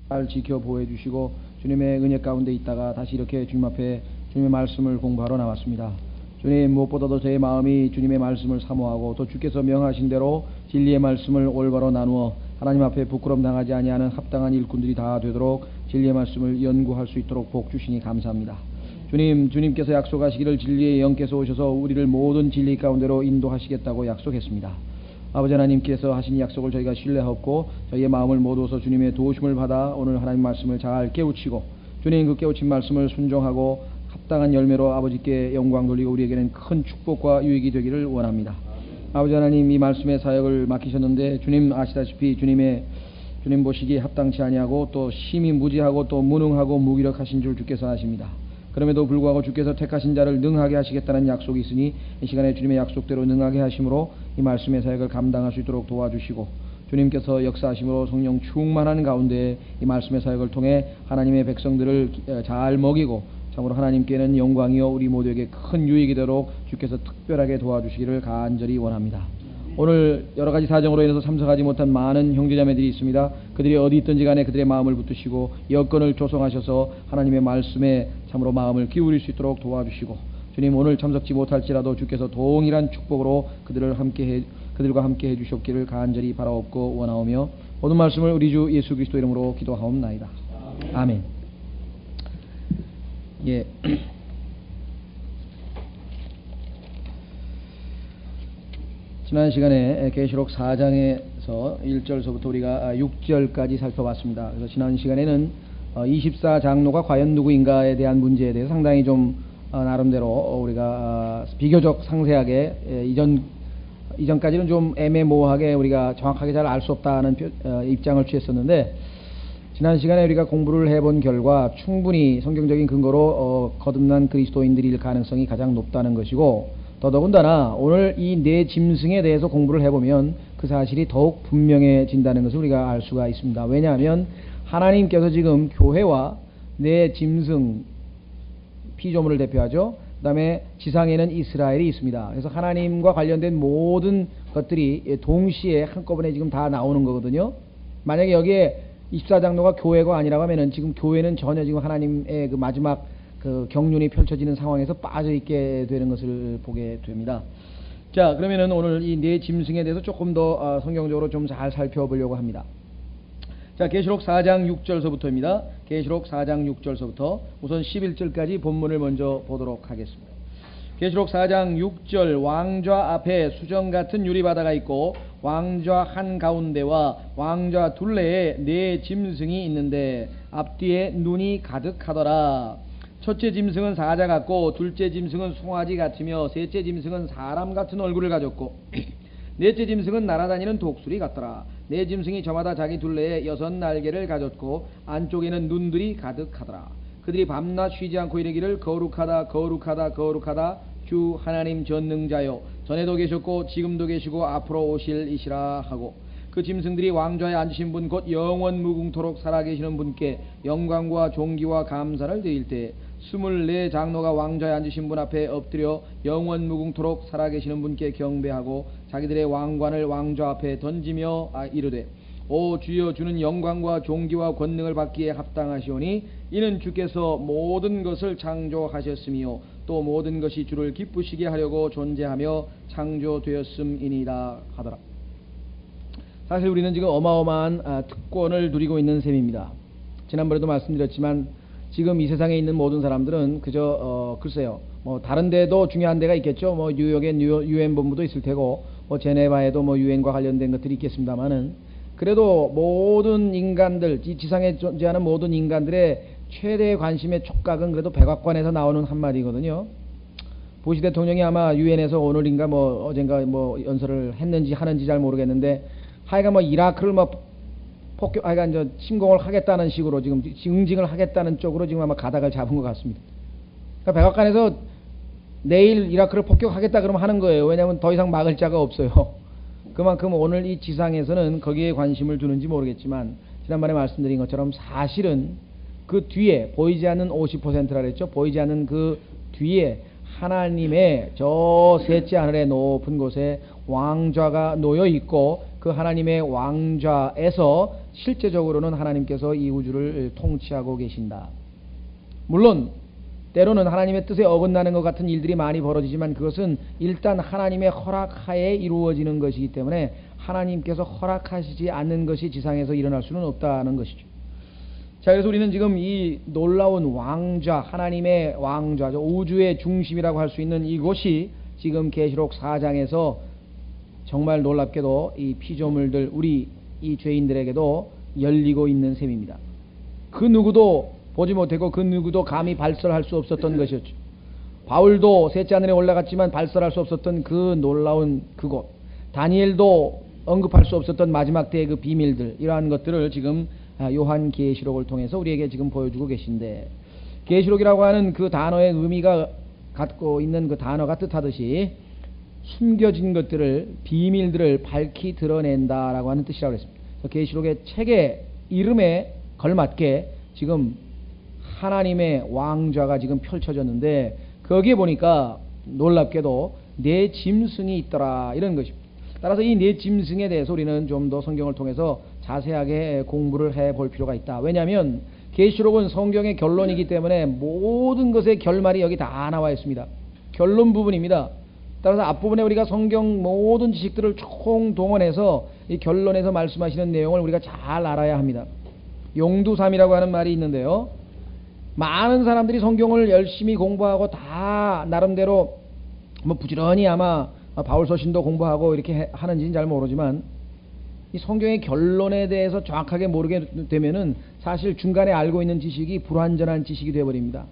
잘 지켜 보호해 주시고 주님의 은혜 가운데 있다가 다시 이렇게 주님 앞에 주님의 말씀을 공부하러 나왔습니다. 주님, 무엇보다도 저의 마음이 주님의 말씀을 사모하고 또 주께서 명하신 대로 진리의 말씀을 올바로 나누어 하나님 앞에 부끄럼 당하지 아니하는 합당한 일꾼들이 다 되도록 진리의 말씀을 연구할 수 있도록 복 주시니 감사합니다. 주님, 주님께서 약속하시기를 진리의 영께서 오셔서 우리를 모든 진리 가운데로 인도하시겠다고 약속했습니다. 아버지 하나님께서 하신 약속을 저희가 신뢰하고 저희의 마음을 모두서 주님의 도우심을 받아 오늘 하나님 말씀을 잘 깨우치고 주님 그 깨우친 말씀을 순종하고 합당한 열매로 아버지께 영광 돌리고 우리에게는 큰 축복과 유익이 되기를 원합니다. 아버지 하나님, 이 말씀의 사역을 맡기셨는데 주님 아시다시피 주님 보시기에 합당치 아니하고 또 심히 무지하고 또 무능하고 무기력하신 줄 주께서 아십니다. 그럼에도 불구하고 주께서 택하신 자를 능하게 하시겠다는 약속이 있으니 이 시간에 주님의 약속대로 능하게 하심으로 이 말씀의 사역을 감당할 수 있도록 도와주시고 주님께서 역사하심으로 성령 충만한 가운데 이 말씀의 사역을 통해 하나님의 백성들을 잘 먹이고 참으로 하나님께는 영광이요 우리 모두에게 큰 유익이 되도록 주께서 특별하게 도와주시기를 간절히 원합니다. 오늘 여러가지 사정으로 인해서 참석하지 못한 많은 형제자매들이 있습니다. 그들이 어디 있든지 간에 그들의 마음을 붙드시고 여건을 조성하셔서 하나님의 말씀에 참으로 마음을 기울일 수 있도록 도와주시고 주님, 오늘 참석지 못할지라도 주께서 동일한 축복으로 그들과 함께 해주셨기를 간절히 바라옵고 원하오며 모든 말씀을 우리 주 예수 그리스도 이름으로 기도하옵나이다. 아멘. 예. 지난 시간에 계시록 4장에서 1절서부터 우리가 6절까지 살펴봤습니다. 그래서 지난 시간에는 24장로가 과연 누구인가에 대한 문제에 대해서 상당히 좀 나름대로 우리가 비교적 상세하게 이전까지는 좀 애매모호하게 우리가 정확하게 잘 알 수 없다는 입장을 취했었는데 지난 시간에 우리가 공부를 해본 결과 충분히 성경적인 근거로 거듭난 그리스도인들일 가능성이 가장 높다는 것이고 더더군다나 오늘 이 네 짐승에 대해서 공부를 해보면 그 사실이 더욱 분명해진다는 것을 우리가 알 수가 있습니다. 왜냐하면 하나님께서 지금 교회와 네 짐승, 피조물을 대표하죠. 그 다음에 지상에는 이스라엘이 있습니다. 그래서 하나님과 관련된 모든 것들이 동시에 한꺼번에 지금 다 나오는 거거든요. 만약에 여기에 24장로가 교회가 아니라고 하면은 지금 교회는 전혀 지금 하나님의 그 마지막 그 경륜이 펼쳐지는 상황에서 빠져있게 되는 것을 보게 됩니다. 자, 그러면은 오늘 이 네 짐승에 대해서 조금 더 성경적으로 좀 잘 살펴보려고 합니다. 자, 계시록 4장 6절서부터입니다. 계시록 4장 6절서부터 우선 11절까지 본문을 먼저 보도록 하겠습니다. 계시록 4장 6절 왕좌 앞에 수정 같은 유리바다가 있고 왕좌 한가운데와 왕좌 둘레에 네 짐승이 있는데 앞뒤에 눈이 가득하더라. 첫째 짐승은 사자 같고 둘째 짐승은 송아지 같으며 셋째 짐승은 사람 같은 얼굴을 가졌고 넷째 짐승은 날아다니는 독수리 같더라. 네 짐승이 저마다 자기 둘레에 6날개를 가졌고 안쪽에는 눈들이 가득하더라. 그들이 밤낮 쉬지 않고 이르기를 거룩하다 거룩하다 거룩하다 주 하나님 전능자여 전에도 계셨고 지금도 계시고 앞으로 오실 이시라 하고 그 짐승들이 왕좌에 앉으신 분 곧 영원 무궁토록 살아계시는 분께 영광과 존귀와 감사를 드릴 때 24장로가 왕좌에 앉으신 분 앞에 엎드려 영원 무궁토록 살아계시는 분께 경배하고 자기들의 왕관을 왕좌 앞에 던지며 이르되 오 주여, 주는 영광과 존귀와 권능을 받기에 합당하시오니 이는 주께서 모든 것을 창조하셨으며 또 모든 것이 주를 기쁘시게 하려고 존재하며 창조되었음이니라 하더라. 사실 우리는 지금 어마어마한 특권을 누리고 있는 셈입니다. 지난번에도 말씀드렸지만 지금 이 세상에 있는 모든 사람들은 그저 글쎄요, 뭐 다른 데도 중요한 데가 있겠죠. 뭐 뉴욕에 유엔 본부도 있을 테고 뭐 제네바에도 뭐 유엔과 관련된 것들이 있겠습니다만은 그래도 모든 인간들, 이 지상에 존재하는 모든 인간들의 최대의 관심의 촉각은 그래도 백악관에서 나오는 한마디거든요. 부시 대통령이 아마 유엔에서 오늘인가 뭐 어젠가 뭐 연설을 했는지 하는지 잘 모르겠는데 하여간 뭐 이라크를 뭐 하여간 저 침공을 하겠다는 식으로 지금 응징을 하겠다는 쪽으로 지금 아마 가닥을 잡은 것 같습니다. 그러니까 백악관에서 내일 이라크를 폭격하겠다 그러면 하는 거예요. 왜냐하면 더 이상 막을 자가 없어요. 그만큼 오늘 이 지상에서는 거기에 관심을 두는지 모르겠지만 지난번에 말씀드린 것처럼 사실은 그 뒤에 보이지 않는 50%라 그랬죠. 보이지 않는 그 뒤에 하나님의 저 셋째 하늘의 높은 곳에 왕좌가 놓여 있고 그 하나님의 왕좌에서 실제적으로는 하나님께서 이 우주를 통치하고 계신다. 물론 때로는 하나님의 뜻에 어긋나는 것 같은 일들이 많이 벌어지지만 그것은 일단 하나님의 허락하에 이루어지는 것이기 때문에 하나님께서 허락하시지 않는 것이 지상에서 일어날 수는 없다는 것이죠. 자, 그래서 우리는 지금 이 놀라운 왕좌, 하나님의 왕좌, 우주의 중심이라고 할 수 있는 이곳이 지금 계시록 4장에서 정말 놀랍게도 이 피조물들, 우리 이 죄인들에게도 열리고 있는 셈입니다. 그 누구도 보지 못하고 그 누구도 감히 발설할 수 없었던 것이었죠. 바울도 셋째 하늘에 올라갔지만 발설할 수 없었던 그 놀라운 그곳, 다니엘도 언급할 수 없었던 마지막 때의 그 비밀들, 이러한 것들을 지금 요한 계시록을 통해서 우리에게 지금 보여주고 계신데, 계시록이라고 하는 그 단어의 의미가 갖고 있는 그 단어가 뜻하듯이 숨겨진 것들을, 비밀들을 밝히 드러낸다라고 하는 뜻이라고 했습니다. 계시록의 책의 이름에 걸맞게 지금 하나님의 왕좌가 지금 펼쳐졌는데, 거기에 보니까 놀랍게도 네 짐승이 있더라, 이런 것입니다. 따라서 이 네 짐승에 대해서 우리는 좀 더 성경을 통해서 자세하게 공부를 해볼 필요가 있다. 왜냐하면 계시록은 성경의 결론이기 때문에 모든 것의 결말이 여기 다 나와 있습니다. 결론 부분입니다. 따라서 앞부분에 우리가 성경 모든 지식들을 총동원해서 이 결론에서 말씀하시는 내용을 우리가 잘 알아야 합니다. 용두삼이라고 하는 말이 있는데요, 많은 사람들이 성경을 열심히 공부하고 다 나름대로 뭐 부지런히 아마 바울 서신도 공부하고 이렇게 하는지는 잘 모르지만, 이 성경의 결론에 대해서 정확하게 모르게 되면은 사실 중간에 알고 있는 지식이 불완전한 지식이 되어버립니다.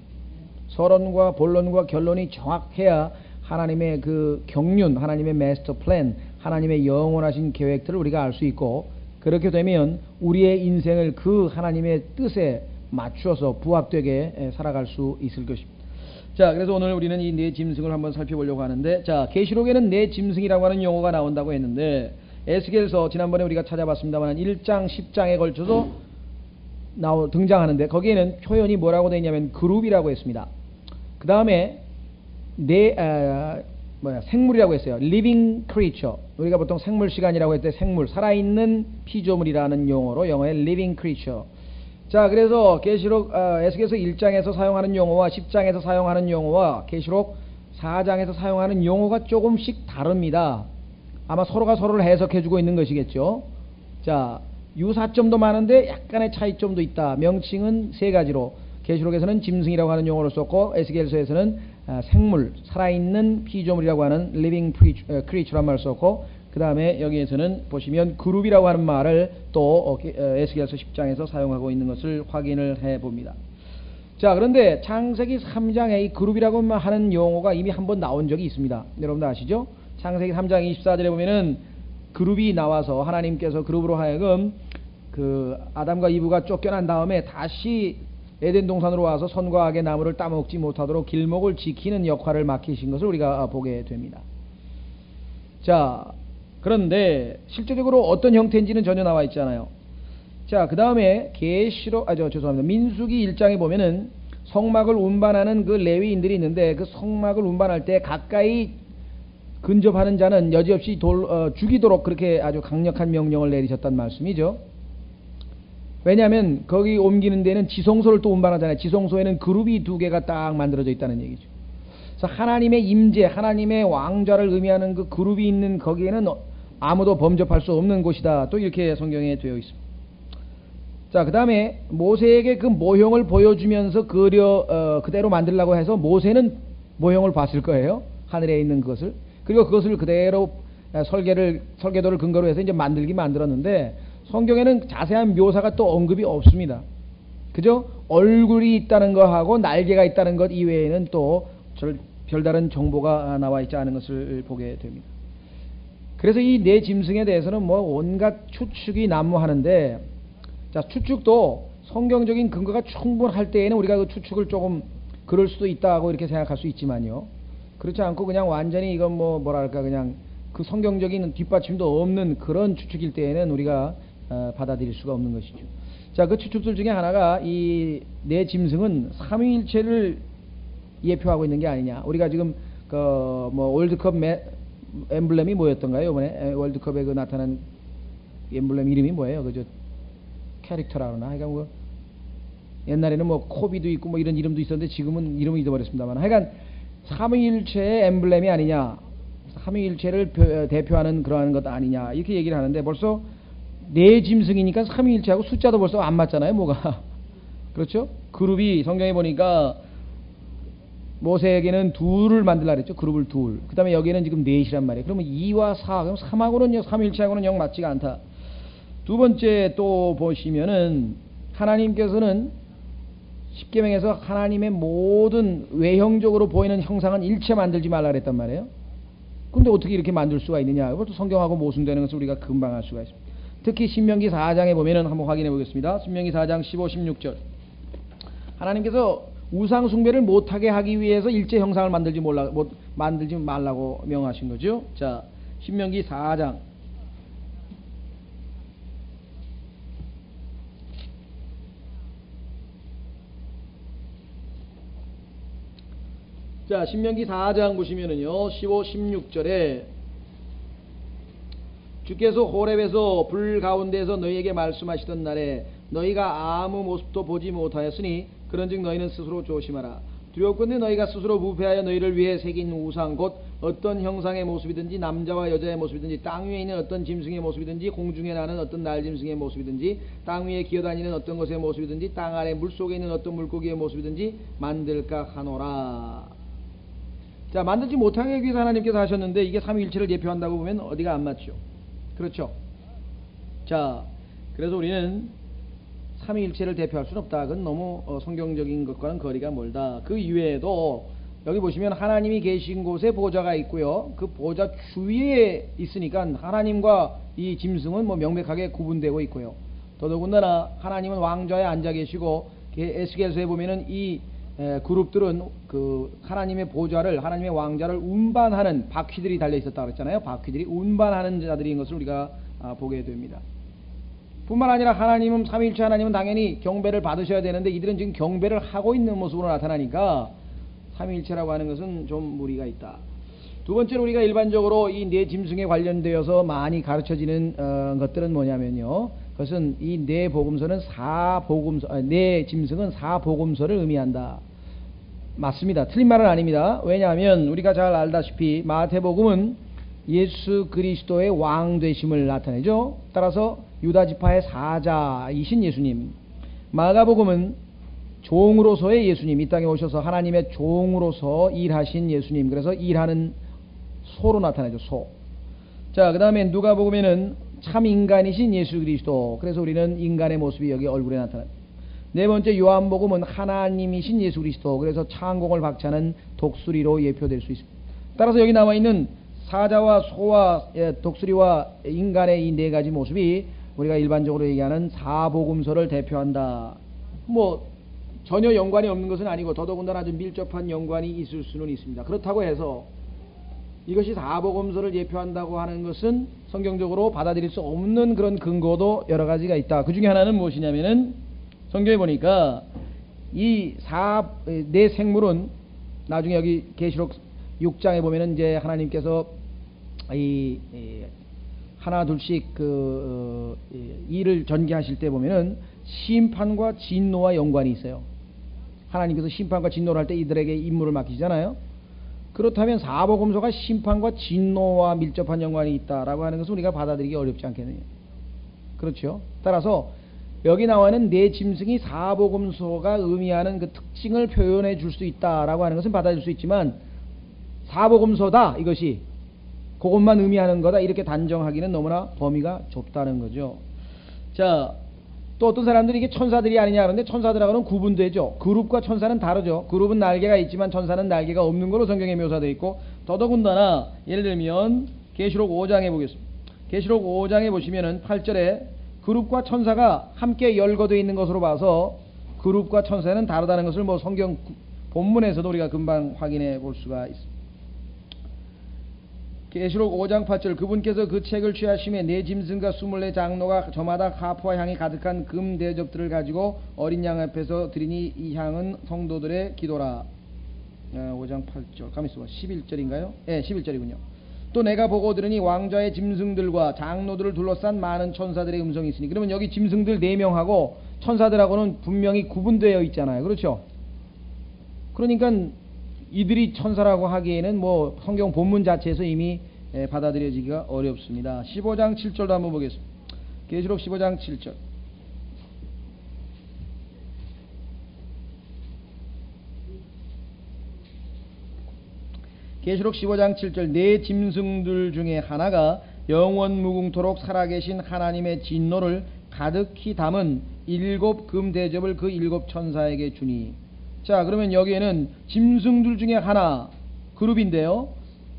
서론과 본론과 결론이 정확해야 하나님의 그 경륜, 하나님의 마스터 플랜, 하나님의 영원하신 계획들을 우리가 알 수 있고, 그렇게 되면 우리의 인생을 그 하나님의 뜻에 맞추어서 부합되게 살아갈 수 있을 것입니다. 자, 그래서 오늘 우리는 이 네 짐승을 한번 살펴보려고 하는데, 자, 계시록에는 네 짐승이라고 하는 용어가 나온다고 했는데, 에스겔서 지난번에 우리가 찾아봤습니다만 1장 10장에 걸쳐서 등장하는데, 거기에는 표현이 뭐라고 되어 있냐면 그룹이라고 했습니다. 그 다음에 생물이라고 했어요. living creature. 우리가 보통 생물 시간이라고 할 때 생물, 살아있는 피조물이라는 용어로 영어의 living creature. 자, 그래서 계시록 에스겔서 1장에서 사용하는 용어와 10장에서 사용하는 용어와 계시록 4장에서 사용하는 용어가 조금씩 다릅니다. 아마 서로가 서로를 해석해주고 있는 것이겠죠. 자, 유사점도 많은데 약간의 차이점도 있다. 명칭은 세 가지로, 계시록에서는 짐승이라고 하는 용어를 썼고, 에스겔서에서는 생물, 살아있는 피조물이라고 하는 living creature란 말을 썼고, 그 다음에 여기에서는 보시면 그룹이라고 하는 말을 또 에스겔서 10장에서 사용하고 있는 것을 확인을 해봅니다. 자, 그런데 창세기 3장에 이 그룹이라고 하는 용어가 이미 한번 나온 적이 있습니다. 여러분들 아시죠? 창세기 3장 24절에 보면은 그룹이 나와서 하나님께서 그룹으로 하여금 그 아담과 이브가 쫓겨난 다음에 다시 에덴 동산으로 와서 선과 악의 나무를 따먹지 못하도록 길목을 지키는 역할을 맡기신 것을 우리가 보게 됩니다. 자, 그런데 실제적으로 어떤 형태인지는 전혀 나와 있지 않아요. 자, 그 다음에 민수기 1장에 보면은 성막을 운반하는 그 레위인들이 있는데, 그 성막을 운반할 때 가까이 근접하는 자는 여지없이 죽이도록 그렇게 아주 강력한 명령을 내리셨단 말씀이죠. 왜냐하면 거기 옮기는 데는 지성소를 또 운반하잖아요. 지성소에는 그룹이 2개가 딱 만들어져 있다는 얘기죠. 그래서 하나님의 임재, 하나님의 왕좌를 의미하는 그 그룹이 있는 거기에는 아무도 범접할 수 없는 곳이다, 또 이렇게 성경에 되어 있습니다. 자, 그 다음에 모세에게 그 모형을 보여주면서 그대로 만들려고 해서 모세는 모형을 봤을 거예요. 하늘에 있는 그것을. 그리고 그것을 그대로 설계도를 근거로 해서 이제 만들었는데, 성경에는 자세한 묘사가 또 언급이 없습니다. 그죠? 얼굴이 있다는 것하고 날개가 있다는 것 이외에는 또 별다른 정보가 나와 있지 않은 것을 보게 됩니다. 그래서 이 네 짐승에 대해서는 뭐 온갖 추측이 난무하는데, 자, 추측도 성경적인 근거가 충분할 때에는 우리가 그 추측을 조금 그럴 수도 있다고 이렇게 생각할 수 있지만요, 그렇지 않고 그냥 완전히 이건 뭐랄까 그냥 그 성경적인 뒷받침도 없는 그런 추측일 때에는 우리가 받아들일 수가 없는 것이죠. 자, 그 추측들 중에 하나가 이 네 짐승은 삼위일체를 예표하고 있는 게 아니냐. 우리가 지금 월드컵 엠블렘이 뭐였던가요? 이번에 월드컵에 그 나타난 엠블렘 이름이 뭐예요? 그죠? 캐릭터라 그러나 하여간 뭐 옛날에는 뭐 코비도 있고 뭐 이런 이름도 있었는데 지금은 이름을 잊어버렸습니다만 하여간 삼위일체의 엠블렘이 아니냐, 삼위일체를 대표하는 그러한 것 아니냐 이렇게 얘기를 하는데 벌써 네 짐승이니까 삼위일체하고 숫자도 벌써 안 맞잖아요. 뭐가 그렇죠? 그룹이 성경에 보니까 모세에게는 둘을 만들라 그랬죠. 그룹을 둘. 그 다음에 여기에는 지금 넷이란 말이에요. 그러면 2와 4, 그럼 3하고는 삼위일체하고는 영 맞지가 않다. 두 번째 또 보시면은 하나님께서는 십계명에서 하나님의 모든 외형적으로 보이는 형상은 일체 만들지 말라 그랬단 말이에요. 근데 어떻게 이렇게 만들 수가 있느냐? 이것도 성경하고 모순되는 것을 우리가 금방 알 수가 있습니다. 특히 신명기 4장에 보면은 한번 확인해 보겠습니다. 신명기 4장 15, 16절. 하나님께서 우상 숭배를 못하게 하기 위해서 일체 형상을 만들지 말라고 명하신 거죠. 자, 신명기 4장. 자, 신명기 4장 보시면은요, 15, 16절에 주께서 호렙에서 불 가운데에서 너희에게 말씀하시던 날에 너희가 아무 모습도 보지 못하였으니 그런즉 너희는 스스로 조심하라. 두렵건대 너희가 스스로 부패하여 너희를 위해 새긴 우상 곧 어떤 형상의 모습이든지 남자와 여자의 모습이든지 땅 위에 있는 어떤 짐승의 모습이든지 공중에 나는 어떤 날짐승의 모습이든지 땅 위에 기어다니는 어떤 것의 모습이든지 땅 아래 물속에 있는 어떤 물고기의 모습이든지 만들까 하노라. 자, 만들지 못하게 하기 위해서 하나님께서 하셨는데 이게 삼위일체를 예표한다고 보면 어디가 안 맞죠? 그렇죠? 자, 그래서 우리는 삼위일체를 대표할 수는 없다. 그건 너무 성경적인 것과는 거리가 멀다. 그 이외에도 여기 보시면 하나님이 계신 곳에 보좌가 있고요. 그 보좌 주위에 있으니까 하나님과 이 짐승은 뭐 명백하게 구분되고 있고요. 더더군다나 하나님은 왕좌에 앉아 계시고 에스겔서에 보면은 이 그룹들은 그 하나님의 보좌를, 하나님의 왕좌를 운반하는 바퀴들이 달려 있었다 그랬잖아요. 바퀴들이 운반하는 자들인 것을 우리가 보게 됩니다. 뿐만 아니라 하나님은, 삼위일체 하나님은 당연히 경배를 받으셔야 되는데 이들은 지금 경배를 하고 있는 모습으로 나타나니까 삼위일체라고 하는 것은 좀 무리가 있다. 두 번째로 우리가 일반적으로 이 네 짐승에 관련되어서 많이 가르쳐지는 것들은 뭐냐면요, 그것은 이 네 복음서는 네 짐승은 사복음서를 의미한다. 맞습니다. 틀린 말은 아닙니다. 왜냐하면 우리가 잘 알다시피 마태복음은 예수 그리스도의 왕 되심을 나타내죠. 따라서 유다 지파의 사자이신 예수님. 마가복음은 종으로서의 예수님, 이 땅에 오셔서 하나님의 종으로서 일하신 예수님, 그래서 일하는 소로 나타나죠. 소. 자, 그 다음에 누가복음에는 참 인간이신 예수 그리스도, 그래서 우리는 인간의 모습이 여기 얼굴에 나타납니다. 네 번째 요한복음은 하나님이신 예수 그리스도, 그래서 창공을 박차는 독수리로 예표될 수 있습니다. 따라서 여기 나와 있는 사자와 소와 독수리와 인간의 이 네 가지 모습이 우리가 일반적으로 얘기하는 사복음서를 대표한다. 뭐 전혀 연관이 없는 것은 아니고 더더군다나 아주 밀접한 연관이 있을 수는 있습니다. 그렇다고 해서 이것이 사복음서를 예표한다고 하는 것은 성경적으로 받아들일 수 없는 그런 근거도 여러 가지가 있다. 그 중에 하나는 무엇이냐면은 성경에 보니까 이 네 생물은 나중에 여기 계시록 6장에 보면은 이제 하나님께서 하나 둘씩 일을 전개하실 때 보면은 심판과 진노와 연관이 있어요. 하나님께서 심판과 진노를 할 때 이들에게 임무를 맡기잖아요. 그렇다면 사복음서가 심판과 진노와 밀접한 연관이 있다라고 하는 것은 우리가 받아들이기 어렵지 않겠느냐. 그렇죠. 따라서 여기 나와는 네 짐승이 사복음서가 의미하는 그 특징을 표현해 줄 수 있다라고 하는 것은 받아들일 수 있지만 사복음서다, 이것이 그것만 의미하는 거다, 이렇게 단정하기는 너무나 범위가 좁다는 거죠. 자, 또 어떤 사람들이 이게 천사들이 아니냐 그러는데 천사들하고는 구분되죠. 그룹과 천사는 다르죠. 그룹은 날개가 있지만 천사는 날개가 없는 걸로 성경에 묘사되어 있고, 더더군다나 예를 들면 계시록 5장에 보겠습니다. 계시록 5장에 보시면은 8절에 그룹과 천사가 함께 열거되어 있는 것으로 봐서 그룹과 천사는 다르다는 것을 뭐 성경 본문에서도 우리가 금방 확인해 볼 수가 있습니다. 계시록 5장 8절 그분께서 그 책을 취하심에 네 짐승과 24 장로가 저마다 하프와 향이 가득한 금 대접들을 가지고 어린 양 앞에서 드리니 이 향은 성도들의 기도라. 5장 8절 가만있어 봐. 11절인가요? 예, 11절이군요. 또 내가 보고 들으니 왕좌의 짐승들과 장로들을 둘러싼 많은 천사들의 음성이 있으니. 그러면 여기 짐승들 4명하고 천사들하고는 분명히 구분되어 있잖아요. 그렇죠? 그러니까 이들이 천사라고 하기에는 뭐 성경 본문 자체에서 이미 받아들여지기가 어렵습니다. 15장 7절도 한번 보겠습니다. 계시록 15장 7절. 계시록 15장 7절. 네 짐승들 중에 하나가 영원 무궁토록 살아계신 하나님의 진노를 가득히 담은 7 금대접을 그 7 천사에게 주니. 자, 그러면 여기에는 짐승들 중에 하나 그룹인데요,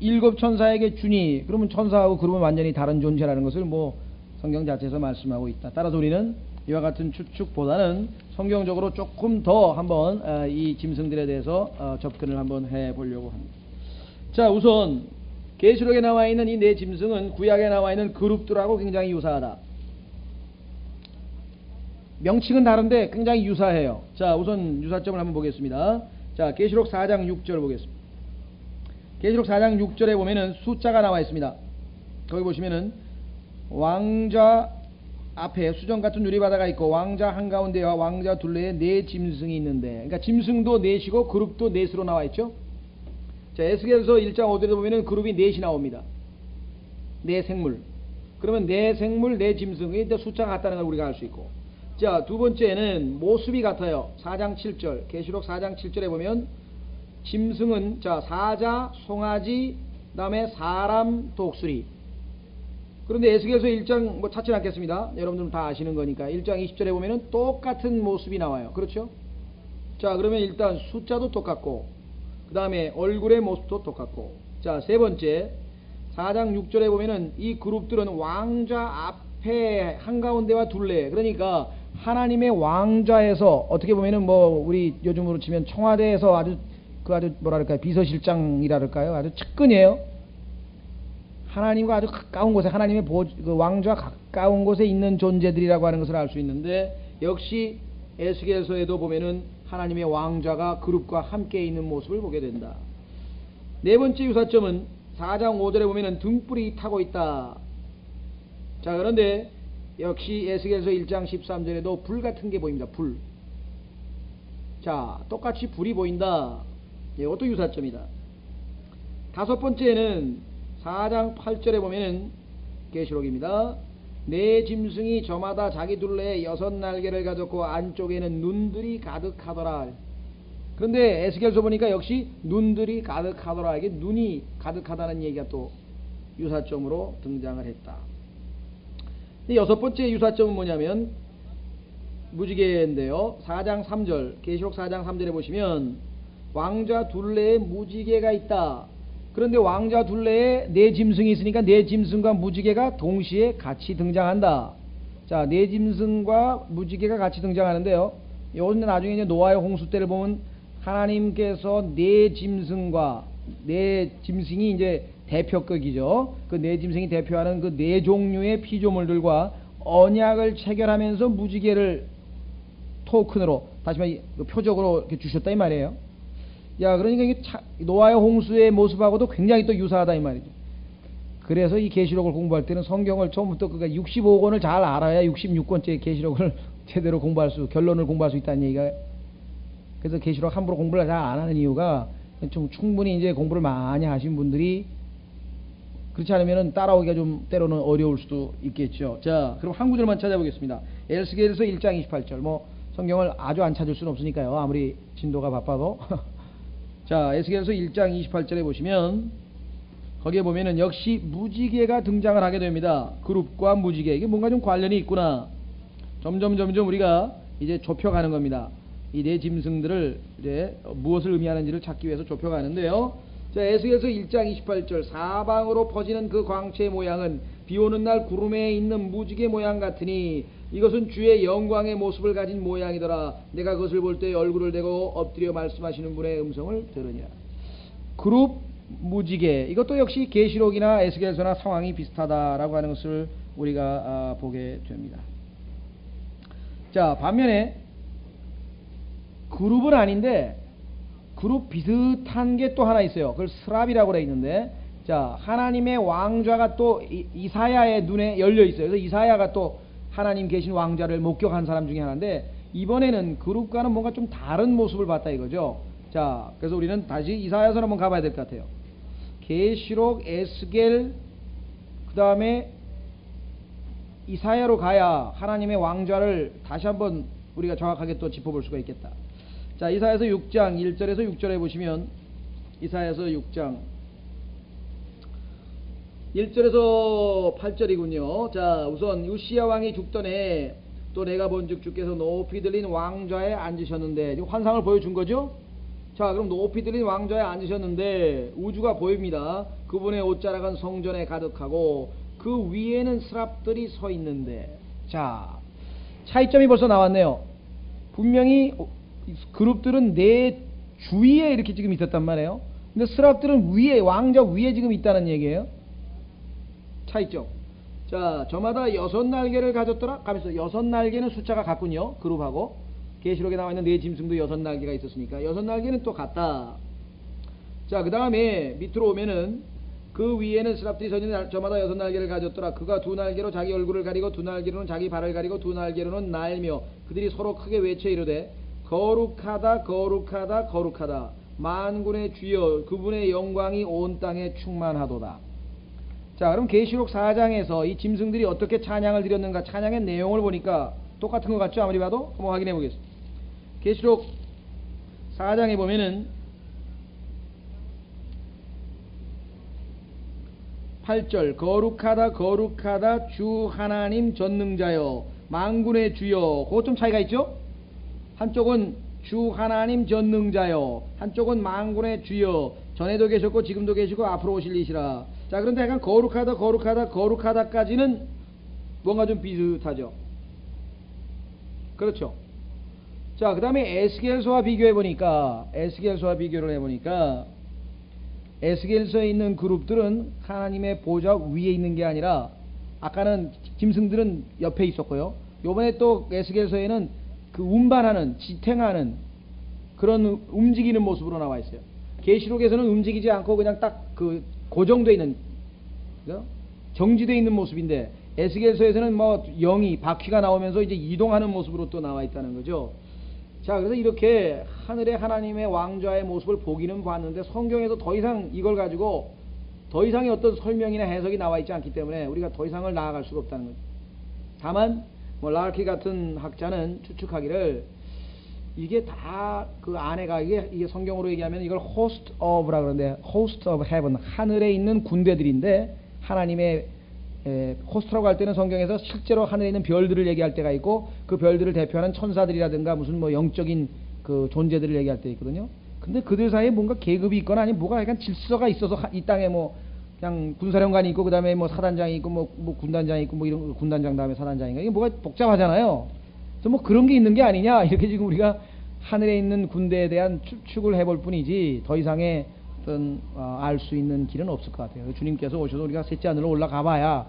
7 천사에게 주니. 그러면 천사하고 그룹은 완전히 다른 존재라는 것을 뭐 성경 자체에서 말씀하고 있다. 따라서 우리는 이와 같은 추측보다는 성경적으로 조금 더 한번 이 짐승들에 대해서 접근을 한번 해보려고 합니다. 자, 우선 계시록에 나와 있는 이 4 짐승은 구약에 나와 있는 그룹들하고 굉장히 유사하다. 명칭은 다른데 굉장히 유사해요. 자, 우선 유사점을 한번 보겠습니다. 자, 계시록 4장 6절 보겠습니다. 계시록 4장 6절에 보면은 숫자가 나와 있습니다. 거기 보시면은 왕좌 앞에 수정 같은 유리바다가 있고 왕좌 한가운데와 왕좌 둘레에 4 짐승이 있는데, 그러니까 짐승도 4이고 그룹도 4로 나와 있죠. 자, 에스겔서 1장 5절에 보면은 그룹이 4이 나옵니다. 4 생물. 그러면 4 생물 4 짐승이 숫자가 같다는 걸 우리가 알 수 있고. 자, 두 번째는 모습이 같아요. 4장 7절. 계시록 4장 7절에 보면 짐승은 자, 사자, 송아지, 그 다음에 사람, 독수리. 그런데 에스겔서 1장 뭐 찾지 않겠습니다. 여러분들은 다 아시는 거니까. 1장 20절에 보면은 똑같은 모습이 나와요. 그렇죠? 자, 그러면 일단 숫자도 똑같고, 그 다음에 얼굴의 모습도 똑같고. 자, 세 번째 4장 6절에 보면은 이 그룹들은 왕좌 앞에 한가운데와 둘레, 그러니까 하나님의 왕좌에서 어떻게 보면은 뭐 우리 요즘으로 치면 청와대에서 아주 뭐랄까요, 비서실장이랄까요, 아주 측근이에요. 하나님과 아주 가까운 곳에, 하나님의 그 왕좌 가까운 곳에 있는 존재들이라고 하는 것을 알 수 있는데, 역시 에스겔서에도 보면은 하나님의 왕좌가 그룹과 함께 있는 모습을 보게 된다. 네 번째 유사점은 4장 5절에 보면은 등불이 타고 있다. 자, 그런데 역시 에스겔서 1장 13절에도 불 같은 게 보입니다. 불. 자, 똑같이 불이 보인다. 이것도 유사점이다. 다섯 번째는 4장 8절에 보면은 계시록입니다. 4 짐승이 저마다 자기 둘레에 6 날개를 가졌고 안쪽에는 눈들이 가득하더라. 그런데 에스겔서 보니까 역시 눈들이 가득하더라. 이게 눈이 가득하다는 얘기가 또 유사점으로 등장을 했다. 여섯 번째 유사점은 뭐냐면 무지개인데요. 4장 3절, 계시록 4장 3절에 보시면 왕좌 둘레에 무지개가 있다. 그런데 왕좌 둘레에 4 짐승이 있으니까 4 짐승과 무지개가 동시에 같이 등장한다. 자, 4 짐승과 무지개가 같이 등장하는데요, 이것은 나중에 이제 노아의 홍수 때를 보면 하나님께서 4 짐승과 4 짐승이 이제 대표격이죠. 그 4 짐승이 대표하는 그 4 종류의 피조물들과 언약을 체결하면서 무지개를 토큰으로, 다시 말해 표적으로 이렇게 주셨다 이 말이에요. 야, 그러니까 이게 노아의 홍수의 모습하고도 굉장히 또 유사하다 이 말이죠. 그래서 이 계시록을 공부할 때는 성경을 처음부터 그러니까 65권을 잘 알아야 66권째 계시록을 제대로 결론을 공부할 수 있다는 얘기가. 그래서 계시록 함부로 공부를 잘 안 하는 이유가, 좀 충분히 이제 공부를 많이 하신 분들이, 그렇지 않으면 따라오기가 좀 때로는 어려울 수도 있겠죠. 자, 그럼 한 구절만 찾아보겠습니다. 에스겔서 1장 28절. 뭐 성경을 아주 안 찾을 수는 없으니까요, 아무리 진도가 바빠도. 자, 에스겔서 1장 28절에 보시면 거기에 보면은 역시 무지개가 등장을 하게 됩니다. 그룹과 무지개, 이게 뭔가 좀 관련이 있구나. 점점 우리가 이제 좁혀가는 겁니다. 이 4 짐승들을 이제 무엇을 의미하는지를 찾기 위해서 좁혀가는데요. 자, 에스겔서 1장 28절. 사방으로 퍼지는 그 광채의 모양은 비오는 날 구름에 있는 무지개 모양 같으니 이것은 주의 영광의 모습을 가진 모양이더라. 내가 그것을 볼 때 얼굴을 대고 엎드려 말씀하시는 분의 음성을 들으니라. 그룹, 무지개, 이것도 역시 계시록이나 에스겔서나 상황이 비슷하다라고 하는 것을 우리가 보게 됩니다. 자, 반면에 그룹은 아닌데 그룹 비슷한 게 또 하나 있어요. 그걸 스랍이라고 되어 있는데, 자, 하나님의 왕좌가 또 이사야의 눈에 열려 있어요. 그래서 이사야가 또 하나님 계신 왕좌를 목격한 사람 중에 하나인데, 이번에는 그룹과는 뭔가 좀 다른 모습을 봤다 이거죠. 자, 그래서 우리는 다시 이사야서로 한번 가봐야 될 것 같아요. 계시록, 에스겔, 그 다음에 이사야로 가야 하나님의 왕좌를 다시 한번 우리가 정확하게 또 짚어볼 수가 있겠다. 자, 이사야서 6장 1절에서 6절에 보시면, 이사야서 6장 1절에서 8절이군요. 자, 우선 우시야 왕이 죽던 해 또 내가 본즉 주께서 높이 들린 왕좌에 앉으셨는데, 지금 환상을 보여준 거죠. 자, 그럼 높이 들린 왕좌에 앉으셨는데 우주가 보입니다. 그분의 옷자락은 성전에 가득하고 그 위에는 스랍들이 서 있는데, 자, 차이점이 벌써 나왔네요. 분명히 그룹들은 내 주위에 이렇게 지금 있었단 말이에요. 근데 스랍들은 위에, 왕좌 위에 지금 있다는 얘기예요. 차이점. 자, 저마다 6날개를 가졌더라. 가면서 6날개는 숫자가 같군요. 그룹하고 계시록에 나와 있는 네 짐승도 6날개가 있었으니까 6날개는 또 같다. 자, 그 다음에 밑으로 오면은 그 위에는 스랍들이 서 있는 저마다 6날개를 가졌더라. 그가 2날개로 자기 얼굴을 가리고 2날개로는 자기 발을 가리고 2날개로는 날며 그들이 서로 크게 외쳐 이르되 거룩하다 거룩하다 거룩하다 만군의 주여 그분의 영광이 온 땅에 충만하도다. 자, 그럼 계시록 4장에서 이 짐승들이 어떻게 찬양을 드렸는가, 찬양의 내용을 보니까 똑같은 것 같죠? 아무리 봐도. 한번 확인해 보겠습니다. 계시록 4장에 보면은 8절 거룩하다 거룩하다 주 하나님 전능자여 만군의 주여. 그것 좀 차이가 있죠? 한쪽은 주 하나님 전능자여, 한쪽은 만군의 주여, 전에도 계셨고 지금도 계시고 앞으로 오실 이시라. 자, 그런데 약간 거룩하다 거룩하다 거룩하다까지는 뭔가 좀 비슷하죠. 그렇죠. 자, 그 다음에 에스겔서와 비교해보니까, 에스겔서와 비교를 해보니까 에스겔서에 있는 그룹들은 하나님의 보좌 위에 있는 게 아니라, 아까는 짐승들은 옆에 있었고요, 요번에 또 에스겔서에는 그 운반하는, 지탱하는 그런 움직이는 모습으로 나와 있어요. 계시록에서는 움직이지 않고 그냥 딱 그 고정되어 있는, 정지되어 있는 모습인데, 에스겔서에서는 뭐 영이, 바퀴가 나오면서 이제 이동하는 모습으로 또 나와 있다는 거죠. 자, 그래서 이렇게 하늘의 하나님의 왕좌의 모습을 보기는 봤는데, 성경에서 더 이상 이걸 가지고 더 이상의 어떤 설명이나 해석이 나와 있지 않기 때문에 우리가 더 이상을 나아갈 수가 없다는 거죠. 다만 뭐 라키 같은 학자는 추측하기를 이게 다 그 안에가 이게 성경으로 얘기하면 이걸 host of라 그러는데, host of heaven, 하늘에 있는 군대들인데, 하나님의 호스트라고 할 때는 성경에서 실제로 하늘에 있는 별들을 얘기할 때가 있고, 그 별들을 대표하는 천사들이라든가 무슨 뭐 영적인 그 존재들을 얘기할 때 있거든요. 근데 그들 사이에 뭔가 계급이 있거나 아니면 뭐가 약간 질서가 있어서 이 땅에 뭐 그냥 군사령관이 있고, 그 다음에 뭐 사단장이 있고, 뭐 군단장이 있고, 뭐 이런 군단장 다음에 사단장인가, 이게 뭐가 복잡하잖아요. 그래서 뭐 그런 게 있는 게 아니냐, 이렇게 지금 우리가 하늘에 있는 군대에 대한 추측을 해볼 뿐이지 더 이상의 어떤 알 수 있는 길은 없을 것 같아요. 주님께서 오셔서 우리가 셋째 하늘로 올라가 봐야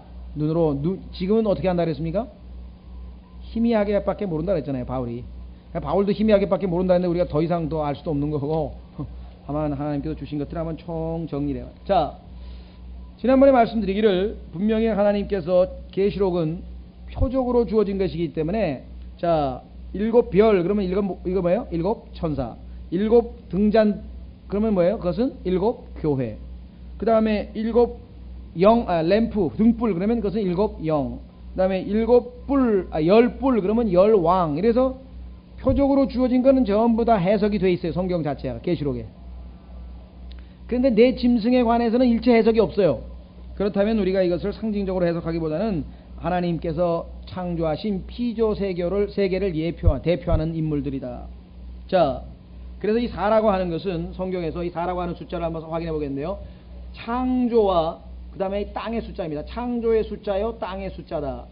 지금은 어떻게 한다 그랬습니까? 희미하게 밖에 모른다 그랬잖아요, 바울이. 바울도 희미하게 밖에 모른다 했는데 우리가 더 이상 더 알 수도 없는 거고, 다만 하나님께서 주신 것들을 한번 총 정리를 해요. 자, 지난번에 말씀드리기를 분명히 하나님께서 계시록은 표적으로 주어진 것이기 때문에, 자, 7별 그러면 이거 뭐예요? 7 천사, 7 등잔 그러면 뭐예요? 그것은 7 교회. 그 다음에 7 램프 등불 그러면 그것은 7 영. 그 다음에 10뿔 그러면 10왕. 이래서 표적으로 주어진 거는 전부 다 해석이 돼 있어요, 성경 자체가, 계시록에. 그런데 내 짐승에 관해서는 일체 해석이 없어요. 그렇다면 우리가 이것을 상징적으로 해석하기보다는 하나님께서 창조하신 피조 세계를 대표하는 인물들이다. 자, 그래서 이 4라고 하는 것은 성경에서 이 4라고 하는 숫자를 한번 확인해 보겠는데요, 창조와 그 다음에 땅의 숫자입니다. 창조의 숫자요, 땅의 숫자다.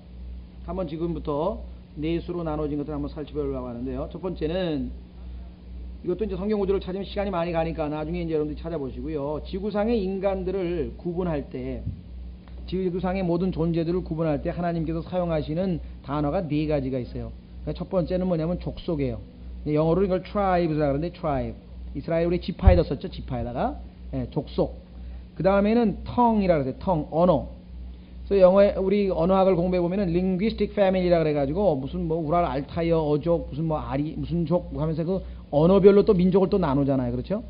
한번 지금부터 네 수로 나눠진 것을 한번 살펴보려고 하는데요, 첫 번째는, 이것도 이제 성경 구조를 찾으면 시간이 많이 가니까 나중에 이제 여러분들이 찾아보시고요, 지구상의 인간들을 구분할 때, 지구상의 모든 존재들을 구분할 때 하나님께서 사용하시는 단어가 4가지가 있어요. 첫 번째는 뭐냐면 족속이에요. 영어로 이걸 tribes라고 하는데, tribe. 이스라엘 우리 지파에다 썼죠, 지파에다가. 족속. 그 다음에는 tongue이라 그래요. tongue, 언어. 그래서 영어에 우리 언어학을 공부해 보면은 linguistic family라 그래가지고 무슨 뭐 우랄 알타이어 어족 무슨 뭐 아리 무슨 족 하면서 그 언어별로 또 민족을 또 나누잖아요. 그렇죠?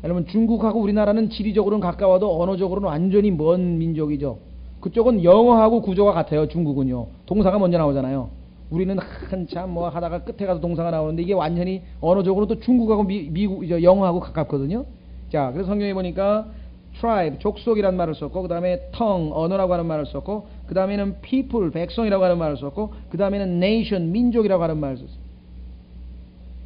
여러분 중국하고 우리나라는 지리적으로는 가까워도 언어적으로는 완전히 먼 민족이죠. 그쪽은 영어하고 구조가 같아요. 중국은요. 동사가 먼저 나오잖아요. 우리는 한참 뭐 하다가 끝에 가서 동사가 나오는데 이게 완전히 언어적으로 또 중국하고 미국 영어하고 가깝거든요. 자, 그래서 성경에 보니까 tribe, 족속이라는 말을 썼고, 그 다음에 tongue, 언어라고 하는 말을 썼고, 그 다음에는 people, 백성이라고 하는 말을 썼고, 그 다음에는 nation, 민족이라고 하는 말을 썼어요.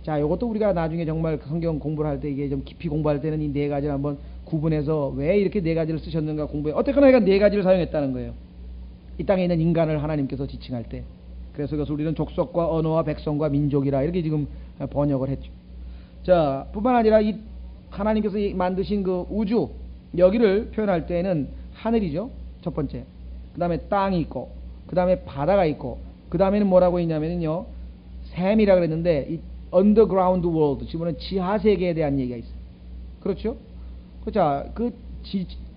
자, 이것도 우리가 나중에 정말 성경 공부를 할 때 이게 좀 깊이 공부할 때는 이 네 가지를 한번 구분해서 왜 이렇게 네 가지를 쓰셨는가 공부해. 어쨌거나 얘가 네 가지를 사용했다는 거예요. 이 땅에 있는 인간을 하나님께서 지칭할 때. 그래서 그것을 우리는 족속과 언어와 백성과 민족이라 이렇게 지금 번역을 했죠. 자, 뿐만 아니라 이 하나님께서 만드신 그 우주, 여기를 표현할 때는 하늘이죠. 첫 번째. 그 다음에 땅이 있고, 그 다음에 바다가 있고, 그 다음에는 뭐라고 있냐면요. 샘이라 그랬는데, 이 underground world, 지금은 지하세계에 대한 얘기가 있어요. 그렇죠? 자, 그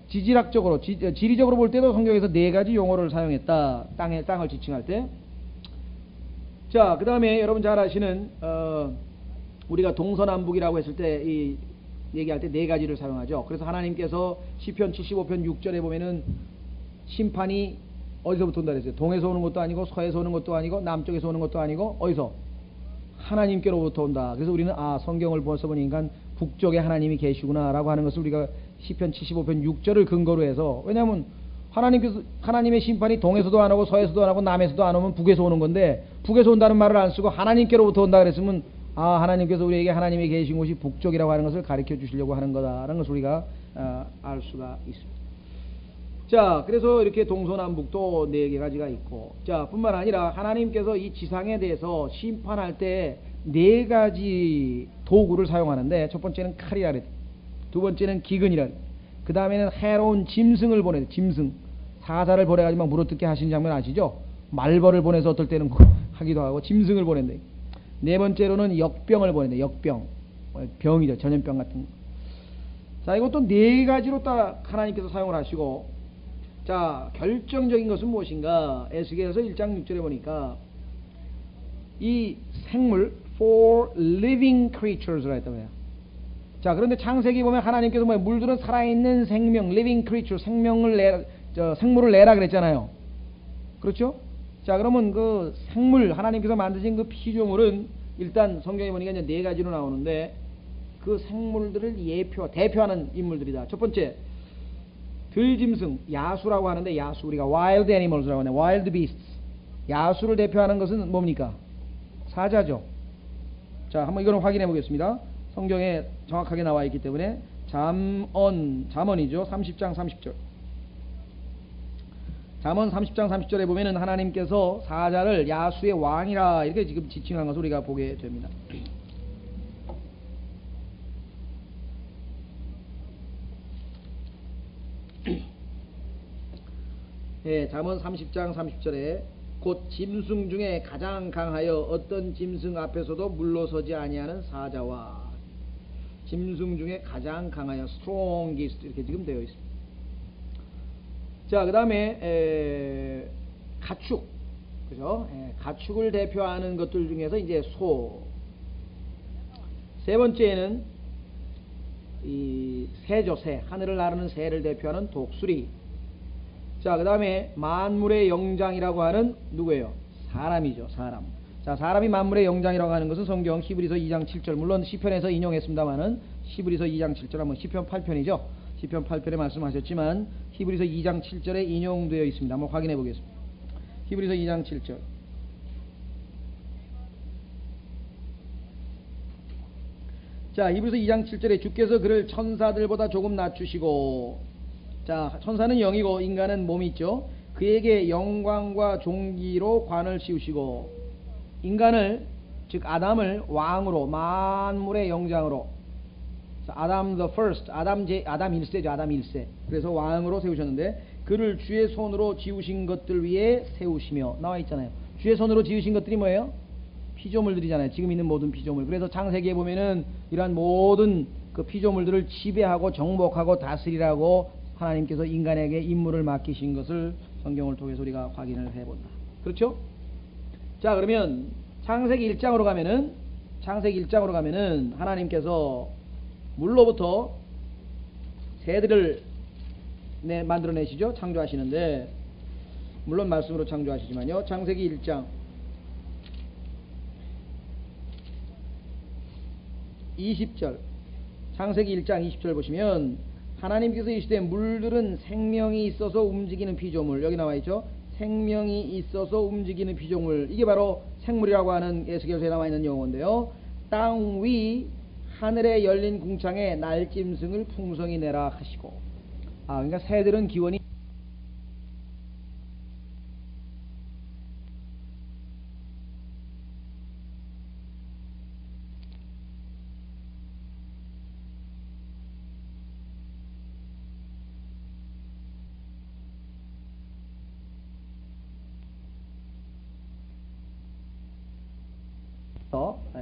지질학적으로, 지리적으로 볼 때도 성경에서 네 가지 용어를 사용했다. 땅을 지칭할 때. 자, 그 다음에 여러분 잘 아시는, 우리가 동서남북이라고 했을 때, 얘기할 때 네 가지를 사용하죠. 그래서 하나님께서 시편 75편 6절에 보면은 심판이 어디서부터 온다 그랬어요? 동에서 오는 것도 아니고 서에서 오는 것도 아니고 남쪽에서 오는 것도 아니고 어디서? 하나님께로부터 온다. 그래서 우리는 성경을 벌써 보니까 북쪽에 하나님이 계시구나 라고 하는 것을 우리가 시편 75편 6절을 근거로 해서, 왜냐하면 하나님의 심판이 동에서도 안 오고 서에서도 안 오고 남에서도 안 오면 북에서 오는 건데, 북에서 온다는 말을 안 쓰고 하나님께로부터 온다 그랬으면 하나님께서 우리에게 하나님이 계신 곳이 북쪽이라고 하는 것을 가르쳐 주시려고 하는 거다라는 것을 우리가 알 수가 있습니다. 자, 그래서 이렇게 동서남북도 네 가지가 있고, 자, 뿐만 아니라 하나님께서 이 지상에 대해서 심판할 때 네 가지 도구를 사용하는데, 첫 번째는 칼이라 그랬죠. 두 번째는 기근이라 그랬죠. 그 다음에는 해로운 짐승을 보내요. 짐승. 사자를 보내가지고 막 물어뜯게 하신 장면 아시죠? 말벌을 보내서 어떨 때는 하기도 하고, 짐승을 보낸다. 네 번째로는 역병을 보낸다. 역병. 병이죠. 전염병 같은 거. 자, 이것도 네 가지로 딱 하나님께서 사용을 하시고, 자, 결정적인 것은 무엇인가? 에스겔서 1장 6절에 보니까 이 생물 for living creatures라 했다고 해요. 자, 그런데 창세기 보면 하나님께서 물들은 살아있는 생명, living creature, 생물을 내라 그랬잖아요. 그렇죠? 자, 그러면 그 생물, 하나님께서 만드신 그 피조물은 일단 성경에 보니까 이제 네 가지로 나오는데, 그 생물들을 대표하는 인물들이다. 첫 번째, 들짐승, 야수라고 하는데, 야수, 우리가 wild animals라고 하는데, wild beasts. 야수를 대표하는 것은 뭡니까? 사자죠. 자, 한번 이거는 확인해 보겠습니다. 성경에 정확하게 나와 있기 때문에. 잠언이죠. 30장 30절. 잠언 30장 30절에 보면은 하나님께서 사자를 야수의 왕이라 이렇게 지금 지칭한 것을 우리가 보게 됩니다. 예, 잠언 30장 30절에 곧 짐승 중에 가장 강하여 어떤 짐승 앞에서도 물러서지 아니하는 사자와, 짐승 중에 가장 강하여 strongest 이렇게 지금 되어 있습니다. 자, 그 다음에 가축, 그죠? 가축을 대표하는 것들 중에서 이제 소. 세 번째는 이 새죠. 새, 하늘을 나르는 새를 대표하는 독수리. 자, 그 다음에 만물의 영장이라고 하는 누구예요? 사람이죠. 사람. 자, 사람이 만물의 영장이라고 하는 것은 성경 히브리서 2장 7절, 물론 시편에서 인용했습니다만은 히브리서 2장 7절 하면 시편 8편이죠. 시편 8편에 말씀하셨지만 히브리서 2장 7절에 인용되어 있습니다. 한번 확인해 보겠습니다. 히브리서 2장 7절. 자, 히브리서 2장 7절에 주께서 그를 천사들보다 조금 낮추시고, 자, 천사는 영이고 인간은 몸이 있죠. 그에게 영광과 존귀로 관을 씌우시고, 인간을, 즉 아담을 왕으로, 만물의 영장으로, 아담 the first, 아담 1세죠. 아담 1세. 그래서 왕으로 세우셨는데, 그를 주의 손으로 지으신 것들 위에 세우시며, 나와 있잖아요. 주의 손으로 지으신 것들이 뭐예요? 피조물들이잖아요. 지금 있는 모든 피조물. 그래서 창세기에 보면은 이러한 모든 그 피조물들을 지배하고 정복하고 다스리라고 하나님께서 인간에게 임무를 맡기신 것을 성경을 통해서 우리가 확인을 해본다. 그렇죠? 자, 그러면 창세기 1장으로 가면은 하나님께서 물로부터 새들을 만들어내시죠. 창조하시는데, 물론 말씀으로 창조하시지만요. 창세기 1장 20절, 창세기 1장 20절 보시면 하나님께서 이르시되 물들은 생명이 있어서 움직이는 피조물, 여기 나와 있죠. 생명이 있어서 움직이는 피조물, 이게 바로 생물이라고 하는 에스겔서에 나와 있는 용어인데요. 땅 위 하늘에 열린 궁창에 날짐승을 풍성히 내라 하시고, 그러니까 새들은 기원이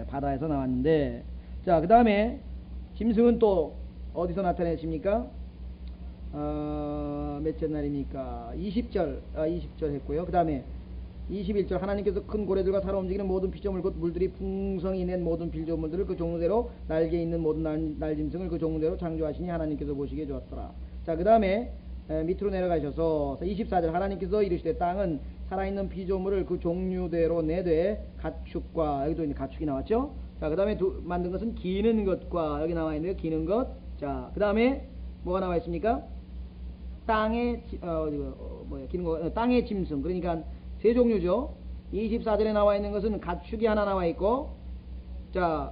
바다에서 나왔는데, 자, 그 다음에 짐승은 또 어디서 나타내십니까? 몇째 날입니까? 20절 했고요. 그 다음에 21절, 하나님께서 큰 고래들과 살아 움직이는 모든 피조물 곧 물들이 풍성히 낸 모든 피조물들을 그 종대로 날개 있는 모든 날짐승을 그 종대로 창조하시니 하나님께서 보시기에 좋았더라. 자, 그 다음에 밑으로 내려가셔서 24절, 하나님께서 이르시되 땅은 살아있는 피조물을 그 종류대로 내되 가축과, 여기도 이제 가축이 나왔죠. 자, 그 다음에 만든 것은 기는 것과, 여기 나와 있는데요. 기는 것. 자, 그 다음에 뭐가 나와 있습니까? 땅의 기는 거, 땅의 짐승. 그러니까 세 종류죠. 24절에 나와 있는 것은 가축이 하나 나와 있고, 자,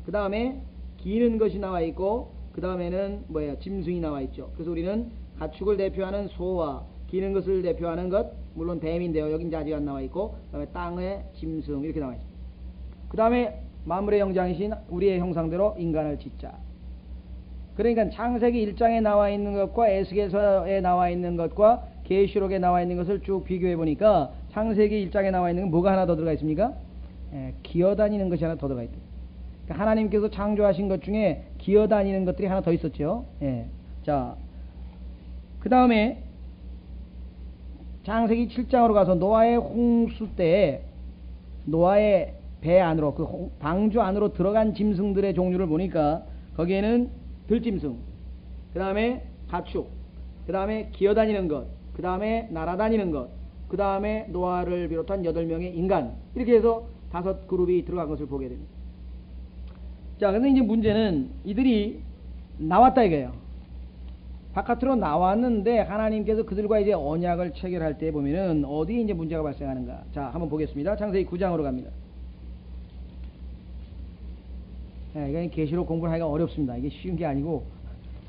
그 다음에 기는 것이 나와 있고, 그 다음에는 짐승이 나와 있죠. 그래서 우리는 가축을 대표하는 소와 기는 것을 대표하는 것, 물론 뱀인데요. 여기 이제 아직 안 나와 있고, 그 다음에 땅의 짐승 이렇게 나와 있습니다. 그 다음에 만물의 영장이신 우리의 형상대로 인간을 짓자. 그러니까 창세기 1장에 나와 있는 것과 에스겔서에 나와 있는 것과 계시록에 나와 있는 것을 쭉 비교해 보니까 창세기 1장에 나와 있는 건 뭐가 하나 더 들어가 있습니까? 기어다니는 것이 하나 더 들어가 있다. 그러니까 하나님께서 창조하신 것 중에 기어다니는 것들이 하나 더 있었죠. 자, 그 다음에 창세기 7장으로 가서 노아의 홍수 때 노아의 배 안으로, 그 방주 안으로 들어간 짐승들의 종류를 보니까 거기에는 들짐승, 그 다음에 가축, 그 다음에 기어다니는 것, 그 다음에 날아다니는 것, 그 다음에 노아를 비롯한 8명의 인간, 이렇게 해서 5그룹이 들어간 것을 보게 됩니다. 자, 근데 이제 문제는 이들이 나왔다 이거예요. 바깥으로 나왔는데 하나님께서 그들과 이제 언약을 체결할 때 보면은 어디에 이제 문제가 발생하는가. 자, 한번 보겠습니다. 창세기 9장으로 갑니다. 이건 계시록 공부를 하기가 어렵습니다. 이게 쉬운 게 아니고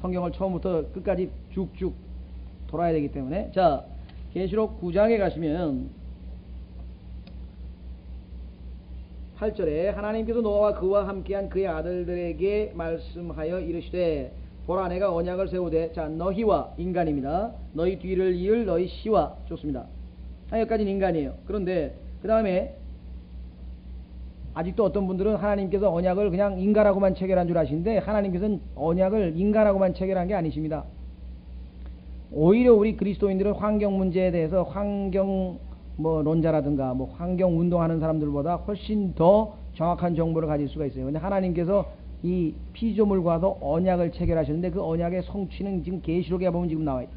성경을 처음부터 끝까지 쭉쭉 돌아야 되기 때문에. 자, 계시록 9장에 가시면 8절에 하나님께서 노아와 그와 함께한 그의 아들들에게 말씀하여 이르시되 보라 내가 언약을 세우되, 자, 너희와 인간입니다. 너희 뒤를 이을 너희 씨와, 좋습니다. 여기까지는 인간이에요. 그런데 그 다음에 아직도 어떤 분들은 하나님께서 언약을 그냥 인간하고만 체결한 줄 아시는데 하나님께서는 언약을 인간하고만 체결한 게 아니십니다. 오히려 우리 그리스도인들은 환경 문제에 대해서 환경론자라든가 환경 운동하는 사람들보다 훨씬 더 정확한 정보를 가질 수가 있어요. 근데 하나님께서 이 피조물과도 언약을 체결하셨는데 그 언약의 성취는 지금 계시록에 보면 지금 나와 있다.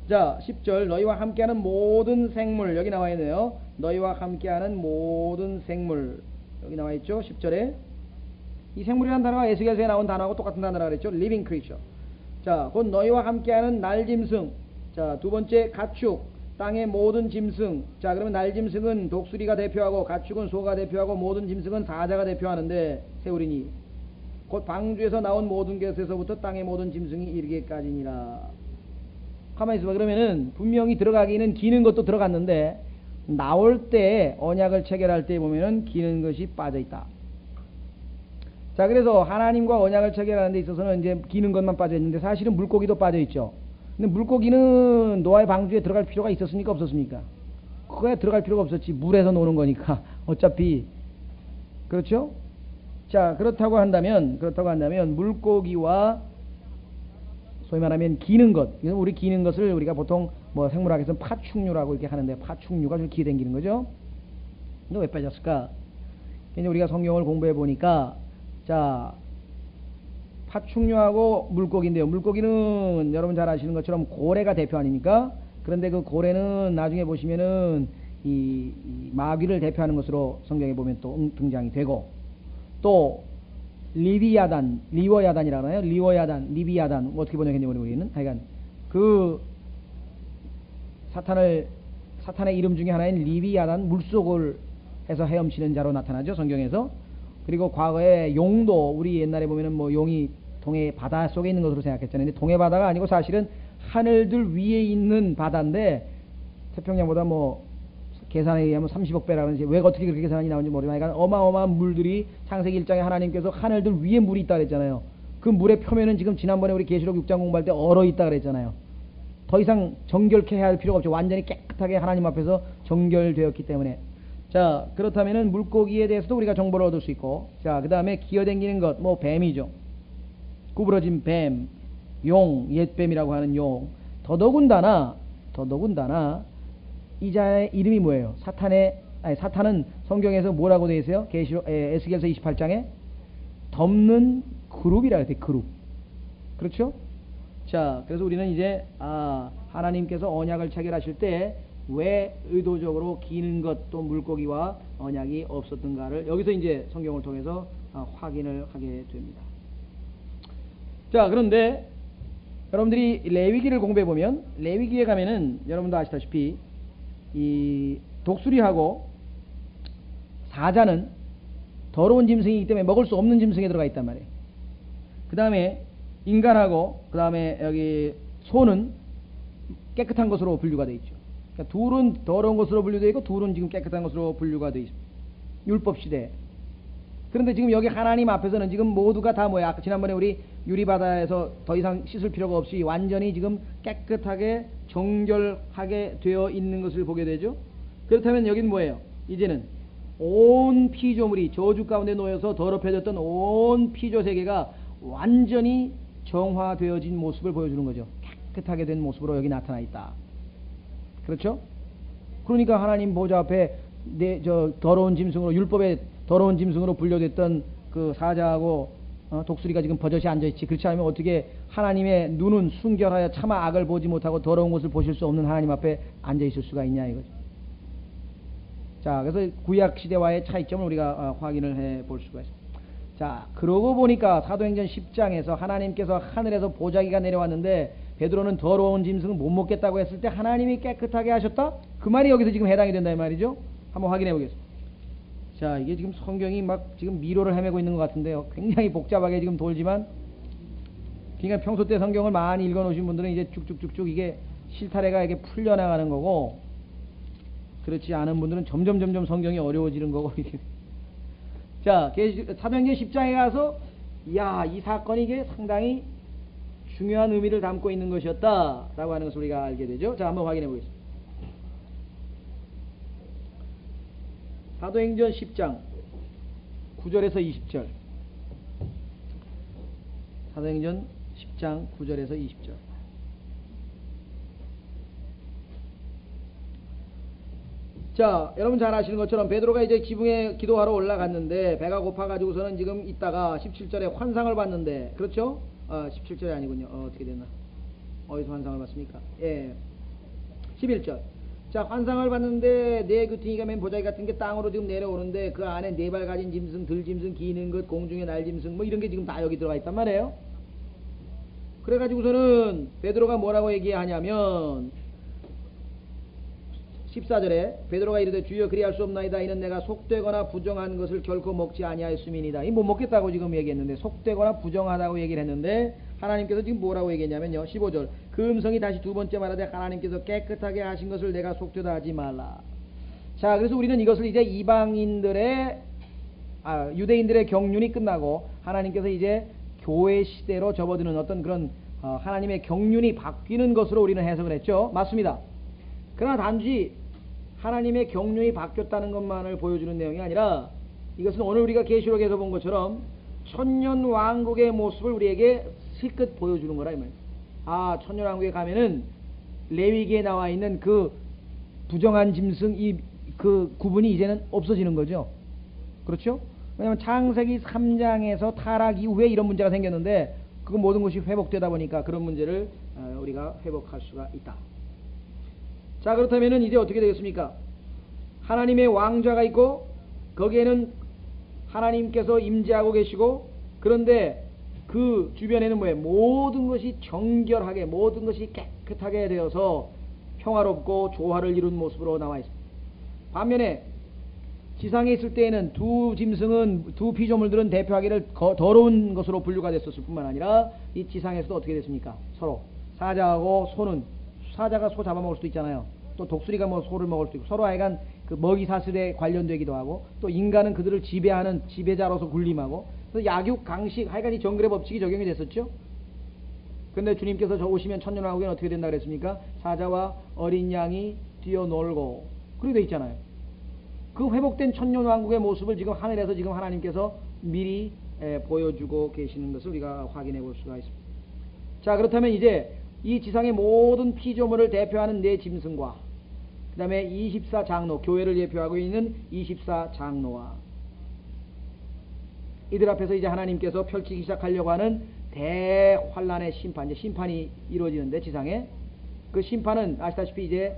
자, 10절, 너희와 함께하는 모든 생물, 여기 나와 있네요. 너희와 함께하는 모든 생물, 여기 나와 있죠. 10절에 이 생물이라는 단어가 에스겔서에 나온 단어하고 똑같은 단어라 그랬죠. living creature. 자, 곧 너희와 함께하는 날짐승. 자, 두 번째 가축, 땅의 모든 짐승. 자, 그러면 날짐승은 독수리가 대표하고 가축은 소가 대표하고 모든 짐승은 사자가 대표하는데 세우리니 곧 방주에서 나온 모든 것에서부터 땅의 모든 짐승이 이르기까지니라. 가만히 있어봐. 그러면은 분명히 들어가기는 기는 것도 들어갔는데 나올 때 언약을 체결할 때 보면은 기는 것이 빠져 있다. 자, 그래서 하나님과 언약을 체결하는 데 있어서는 이제 기는 것만 빠져 있는데 사실은 물고기도 빠져 있죠. 근데 물고기는 노아의 방주에 들어갈 필요가 있었습니까? 없었습니까? 그거에 들어갈 필요가 없었지. 물에서 노는 거니까 어차피. 그렇죠? 자, 그렇다고 한다면 물고기와 소위 말하면 기는 것, 우리 기는 것을 우리가 보통 뭐 생물학에서는 파충류라고 이렇게 하는데, 파충류가 좀 기대기는 거죠. 이거 왜 빠졌을까? 이제 우리가 성경을 공부해 보니까, 자, 파충류하고 물고기인데요. 물고기는 여러분 잘 아시는 것처럼 고래가 대표 아닙니까? 그런데 그 고래는 나중에 보시면은 이 마귀를 대표하는 것으로 성경에 보면 또 등장이 되고, 또 리워야단이라고 하나요? 리비야단 어떻게 번역했냐 우리는 하여간 그 사탄의 이름 중에 하나인 리비야단, 물속을 해서 헤엄치는 자로 나타나죠, 성경에서. 그리고 과거에 용도, 우리 옛날에 보면은 뭐 용이 동해 바다 속에 있는 것으로 생각했잖아요. 근데 동해 바다가 아니고 사실은 하늘들 위에 있는 바다인데, 태평양보다 뭐 계산에 의하면 30억 배라는지, 왜 어떻게 그렇게 계산이 나오는지 모르지만, 그러니까 어마어마한 물들이, 창세기 1장에 하나님께서 하늘들 위에 물이 있다 그랬잖아요. 그 물의 표면은 지금 지난번에 우리 계시록 6장 공부할 때 얼어 있다 그랬잖아요. 더 이상 정결케 해야 할 필요가 없죠. 완전히 깨끗하게 하나님 앞에서 정결되었기 때문에. 자, 그렇다면은 물고기에 대해서도 우리가 정보를 얻을 수 있고, 자, 그 다음에 기어다니는 것, 뭐 뱀이죠. 구부러진 뱀, 용, 옛뱀이라고 하는 용. 더더군다나 이 자의 이름이 뭐예요? 사탄은 성경에서 뭐라고 되어 있어요? 에스겔서 28장에 덮는 그룹이라고 했어요. 그룹. 그렇죠? 자, 그래서 우리는 이제 하나님께서 언약을 체결하실 때 왜 의도적으로 기는 것, 또 물고기와 언약이 없었던가를 여기서 이제 성경을 통해서 확인을 하게 됩니다. 자, 그런데 여러분들이 레위기를 공부해 보면, 레위기에 가면은 여러분도 아시다시피 이 독수리하고 사자는 더러운 짐승이기 때문에 먹을 수 없는 짐승에 들어가 있단 말이에요. 그 다음에 인간하고 그 다음에 여기 소는 깨끗한 것으로 분류가 되어 있죠. 그러니까 둘은 더러운 것으로 분류되어 있고 둘은 지금 깨끗한 것으로 분류가 되어 있습니다. 율법 시대. 그런데 지금 여기 하나님 앞에서는 지금 모두가 다 뭐야? 아까 지난번에 우리 유리바다에서 더 이상 씻을 필요가 없이 완전히 지금 깨끗하게 정결하게 되어 있는 것을 보게 되죠. 그렇다면 여기는 뭐예요? 이제는 온 피조물이 저주 가운데 놓여서 더럽혀졌던 온 피조 세계가 완전히 정화되어진 모습을 보여주는 거죠. 깨끗하게 된 모습으로 여기 나타나 있다. 그렇죠? 그러니까 하나님 보좌 앞에 더러운 짐승으로, 율법의 더러운 짐승으로 분류됐던 그 사자하고 독수리가 지금 버젓이 앉아있지. 그렇지 않으면 어떻게 하나님의 눈은 순결하여 차마 악을 보지 못하고 더러운 것을 보실 수 없는 하나님 앞에 앉아있을 수가 있냐 이거죠. 자, 그래서 구약 시대와의 차이점을 우리가 확인을 해 볼 수가 있습니다. 자, 그러고 보니까 사도행전 10장에서 하나님께서 하늘에서 보자기가 내려왔는데 베드로는 더러운 짐승을 못 먹겠다고 했을 때 하나님이 깨끗하게 하셨다? 그 말이 여기서 지금 해당이 된다 이 말이죠. 한번 확인해 보겠습니다. 자, 이게 지금 성경이 막 지금 미로를 헤매고 있는 것 같은데요. 굉장히 복잡하게 지금 돌지만, 그러니까 평소 때 성경을 많이 읽어 놓으신 분들은 이제 쭉쭉쭉쭉 이게 실타래가 이게 풀려나가는 거고, 그렇지 않은 분들은 점점 성경이 어려워지는 거고. 자, 사도행전 10장에 가서 이 사건이 이게 상당히 중요한 의미를 담고 있는 것이었다 라고 하는 것을 우리가 알게 되죠. 자, 한번 확인해 보겠습니다. 사도행전 10장 9절에서 20절. 사도행전 10장 9절에서 20절. 자, 여러분 잘 아시는 것처럼 베드로가 이제 지붕에 기도하러 올라갔는데 배가 고파가지고서는 지금 있다가 17절에 환상을 봤는데, 그렇죠? 17절이 아니군요. 어떻게 됐나? 어디서 환상을 봤습니까? 예. 11절. 자, 환상을 봤는데 네 귀퉁이가 맨 보자기 같은 게 땅으로 지금 내려오는데 그 안에 네 발 가진 짐승, 들짐승, 기는 것, 공중의 날짐승 뭐 이런 게 지금 다 여기 들어가 있단 말이에요. 그래가지고서는 베드로가 뭐라고 얘기하냐면 14절에 베드로가 이르되 주여 그리할 수 없나이다. 이는 내가 속되거나 부정한 것을 결코 먹지 아니하였음이니이다. 이 못 먹겠다고 지금 얘기했는데, 속되거나 부정하다고 얘기를 했는데 하나님께서 지금 뭐라고 얘기했냐면요. 15절 그 음성이 다시 두 번째 말하되 하나님께서 깨끗하게 하신 것을 내가 속되다 하지 말라. 자, 그래서 우리는 이것을 이제 유대인들의 경륜이 끝나고 하나님께서 이제 교회 시대로 접어드는 어떤 그런 하나님의 경륜이 바뀌는 것으로 우리는 해석을 했죠. 맞습니다. 그러나 단지 하나님의 경륜이 바뀌었다는 것만을 보여주는 내용이 아니라 이것은 오늘 우리가 계시록에서 본 것처럼 천년 왕국의 모습을 우리에게 실컷 보여주는 거라 이 말이에요. 아, 천년 왕국에 가면은 레위기에 나와 있는 그 부정한 짐승 그 구분이 이제는 없어지는 거죠. 그렇죠? 왜냐하면 창세기 3장에서 타락 이후에 이런 문제가 생겼는데 그 모든 것이 회복되다 보니까 그런 문제를 우리가 회복할 수가 있다. 자, 그렇다면은 이제 어떻게 되겠습니까? 하나님의 왕좌가 있고 거기에는 하나님께서 임재하고 계시고, 그런데 그 주변에는 뭐예요? 모든 것이 정결하게, 모든 것이 깨끗하게 되어서 평화롭고 조화를 이룬 모습으로 나와 있습니다. 반면에 지상에 있을 때에는 두 짐승은, 두 피조물들은 대표하기를 더러운 것으로 분류가 됐었을 뿐만 아니라 이 지상에서도 어떻게 됐습니까? 서로 사자하고 소는, 사자가 소 잡아먹을 수도 있잖아요. 또 독수리가 뭐 소를 먹을 수도 있고, 서로 하여간 그 먹이 사슬에 관련되기도 하고, 또 인간은 그들을 지배하는 지배자로서 군림하고, 그래서 약육 강식, 하여간 이 정글의 법칙이 적용이 됐었죠. 근데 주님께서 저 오시면 천년왕국에는 어떻게 된다 그랬습니까? 사자와 어린 양이 뛰어놀고, 그렇게 돼 있잖아요. 그 회복된 천년왕국의 모습을 지금 하늘에서 지금 하나님께서 미리 보여주고 계시는 것을 우리가 확인해 볼 수가 있습니다. 자, 그렇다면 이제 이 지상의 모든 피조물을 대표하는 네 짐승과 그 다음에 24장로, 교회를 대표하고 있는 24장로와 이들 앞에서 이제 하나님께서 펼치기 시작하려고 하는 대환란의 심판, 이제 심판이 이루어지는데, 지상에 그 심판은 아시다시피 이제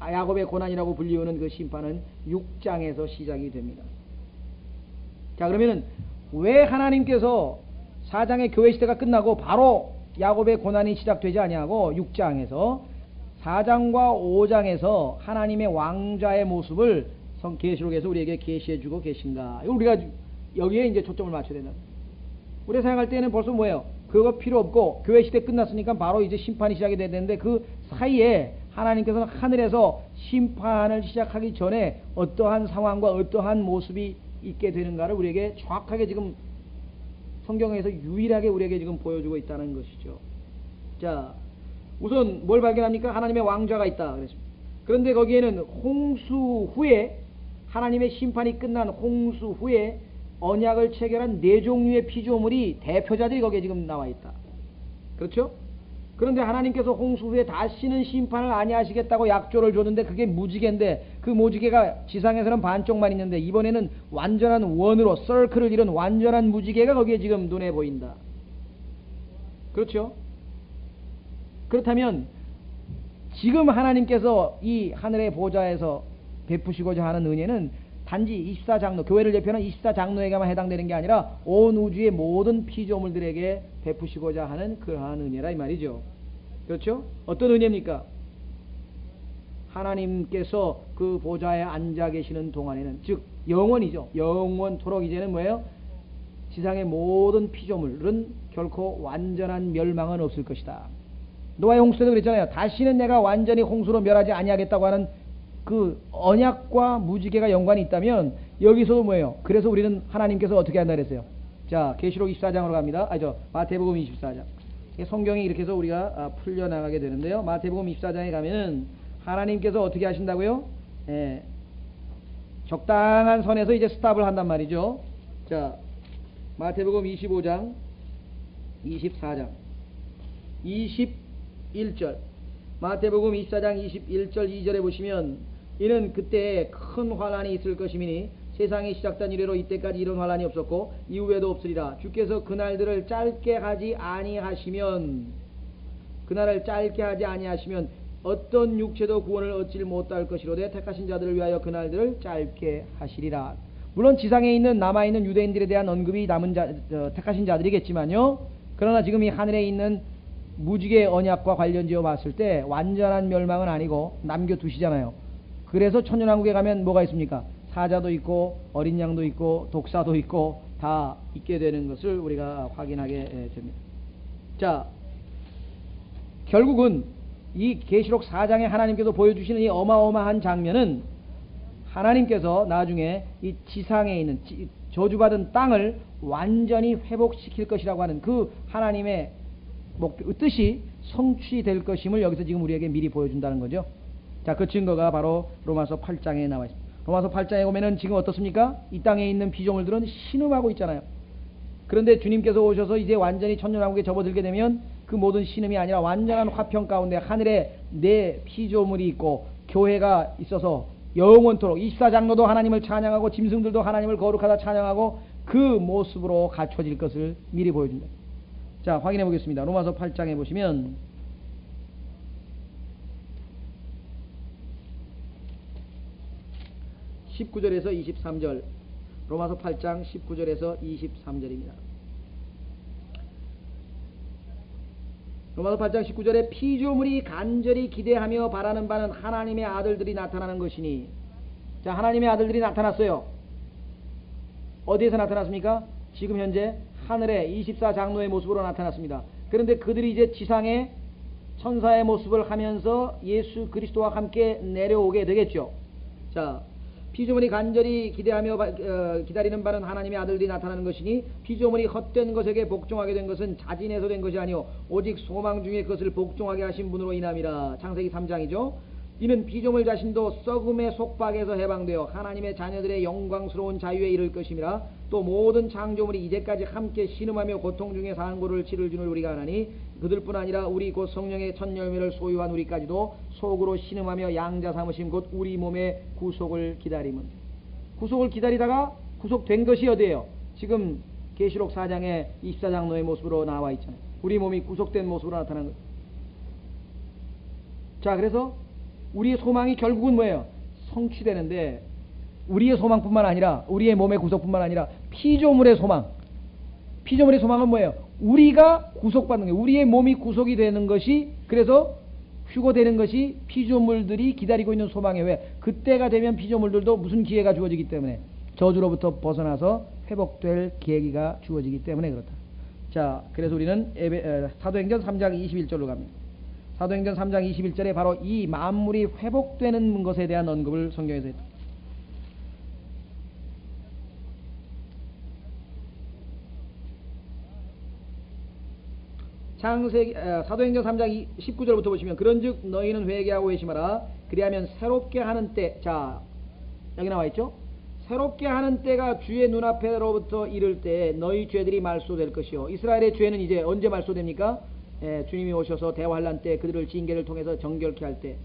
야곱의 고난이라고 불리우는 그 심판은 6장에서 시작이 됩니다. 자, 그러면은 왜 하나님께서 4장의 교회 시대가 끝나고 바로 야곱의 고난이 시작되지 아니하고 6장에서 4장과 5장에서 하나님의 왕좌의 모습을 계시록에서 우리에게 계시해주고 계신가? 우리가 여기에 이제 초점을 맞춰야 된다. 우리가 생각할 때는 벌써 뭐예요? 그거 필요 없고 교회 시대 끝났으니까 바로 이제 심판이 시작이 돼야 되는데, 그 사이에 하나님께서는 하늘에서 심판을 시작하기 전에 어떠한 상황과 어떠한 모습이 있게 되는가를 우리에게 정확하게 지금 성경에서 유일하게 우리에게 지금 보여주고 있다는 것이죠. 자, 우선 뭘 발견합니까? 하나님의 왕좌가 있다 그랬습니다. 그런데 거기에는 홍수 후에, 하나님의 심판이 끝난 홍수 후에 언약을 체결한 네 종류의 피조물이, 대표자들이 거기에 지금 나와 있다. 그렇죠? 그런데 하나님께서 홍수 후에 다시는 심판을 아니하시겠다고 약조를 줬는데 그게 무지개인데, 그 무지개가 지상에서는 반쪽만 있는데 이번에는 완전한 원으로 서클을 이룬 완전한 무지개가 거기에 지금 눈에 보인다. 그렇죠? 그렇다면 지금 하나님께서 이 하늘의 보좌에서 베푸시고자 하는 은혜는 단지 24장로, 교회를 대표하는 24장로에게만 해당되는 게 아니라 온 우주의 모든 피조물들에게 베푸시고자 하는 그러한 은혜라 이 말이죠. 그렇죠? 어떤 은혜입니까? 하나님께서 그 보좌에 앉아 계시는 동안에는, 즉 영원이죠. 영원토록 이제는 뭐예요? 지상의 모든 피조물은 결코 완전한 멸망은 없을 것이다. 노아의 홍수 때도 그랬잖아요. 다시는 내가 완전히 홍수로 멸하지 아니하겠다고 하는 그 언약과 무지개가 연관이 있다면, 여기서도 뭐예요? 그래서 우리는 하나님께서 어떻게 한다 그랬어요? 자, 계시록 24장으로 갑니다. 마태복음 24장. 성경이 이렇게 해서 우리가 풀려나가게 되는데요. 마태복음 24장에 가면은 하나님께서 어떻게 하신다고요? 적당한 선에서 이제 스탑을 한단 말이죠. 자, 마태복음 25장 24장 21절, 마태복음 24장 21절 2절에 보시면, 이는 그때 큰 환란이 있을 것이니 세상이 시작된 이래로 이때까지 이런 환란이 없었고 이후에도 없으리라. 주께서 그날들을 짧게 하지 아니하시면, 그날을 짧게 하지 아니하시면 어떤 육체도 구원을 얻지 못할 것이로되 택하신 자들을 위하여 그날들을 짧게 하시리라. 물론 지상에 있는 남아있는 유대인들에 대한 언급이 택하신 자들이겠지만요, 그러나 지금 이 하늘에 있는 무지개 언약과 관련지어 봤을 때 완전한 멸망은 아니고 남겨두시잖아요. 그래서 천년왕국에 가면 뭐가 있습니까? 사자도 있고 어린 양도 있고 독사도 있고 다 있게 되는 것을 우리가 확인하게 됩니다. 자, 결국은 이 계시록 4장에 하나님께서 보여주시는 이 어마어마한 장면은 하나님께서 나중에 이 지상에 있는 저주받은 땅을 완전히 회복시킬 것이라고 하는 그 하나님의 뜻이 성취될 것임을 여기서 지금 우리에게 미리 보여준다는 거죠. 자, 그 증거가 바로 로마서 8장에 나와 있습니다. 로마서 8장에 보면은 지금 어떻습니까? 이 땅에 있는 피조물들은 신음하고 있잖아요. 그런데 주님께서 오셔서 이제 완전히 천년왕국에 접어들게 되면 그 모든 신음이 아니라 완전한 화평 가운데 하늘에 내 피조물이 있고 교회가 있어서 영원토록 24장로도 하나님을 찬양하고 짐승들도 하나님을 거룩하다 찬양하고 그 모습으로 갖춰질 것을 미리 보여준다. 자, 확인해 보겠습니다. 로마서 8장에 보시면 19절에서 23절, 로마서 8장 19절에서 23절입니다. 로마서 8장 19절에 피조물이 간절히 기대하며 바라는 바는 하나님의 아들들이 나타나는 것이니. 자, 하나님의 아들들이 나타났어요. 어디에서 나타났습니까? 지금 현재 하늘의 24장로의 모습으로 나타났습니다. 그런데 그들이 이제 지상에 천사의 모습을 하면서 예수 그리스도와 함께 내려오게 되겠죠. 자, 피조물이 간절히 기대하며 기다리는 바는 하나님의 아들들이 나타나는 것이니 피조물이 헛된 것에게 복종하게 된 것은 자진해서 된 것이 아니요 오직 소망 중에 그것을 복종하게 하신 분으로 인함이라. 창세기 3장이죠. 이는 피조물 자신도 썩음의 속박에서 해방되어 하나님의 자녀들의 영광스러운 자유에 이를 것임이라. 또 모든 창조물이 이제까지 함께 신음하며 고통 중에 상고를 치를 줄 우리가 아나니 그들뿐 아니라 우리 곧 성령의 첫 열매를 소유한 우리까지도 속으로 신음하며 양자 삼으심 곧 우리 몸의 구속을 기다림은. 구속을 기다리다가 구속된 것이 어디예요? 지금 계시록 4장에 24장로의 모습으로 나와 있잖아요. 우리 몸이 구속된 모습으로 나타나는 거예요. 자, 그래서 우리의 소망이 결국은 뭐예요? 성취되는데 우리의 소망뿐만 아니라 우리의 몸의 구속뿐만 아니라 피조물의 소망. 피조물의 소망은 뭐예요? 우리가 구속받는 거예요. 우리의 몸이 구속이 되는 것이, 그래서 휴거되는 것이 피조물들이 기다리고 있는 소망이에요. 왜? 그때가 되면 피조물들도 무슨 기회가 주어지기 때문에, 저주로부터 벗어나서 회복될 계기가 주어지기 때문에 그렇다. 자, 그래서 우리는 사도행전 3장 21절로 갑니다. 사도행전 3장 21절에 바로 이 만물이 회복되는 것에 대한 언급을 성경에서 했다. 사도행전 3장 19절부터 보시면 그런즉 너희는 회개하고 회심하라. 그리하면 새롭게 하는 때, 자 여기 나와 있죠. 새롭게 하는 때가 주의 눈앞에로부터 이를 때 너희 죄들이 말소될 것이요. 이스라엘의 죄는 이제 언제 말소됩니까? 주님이 오셔서 대환란 때 그들을 징계를 통해서 정결케 할 때,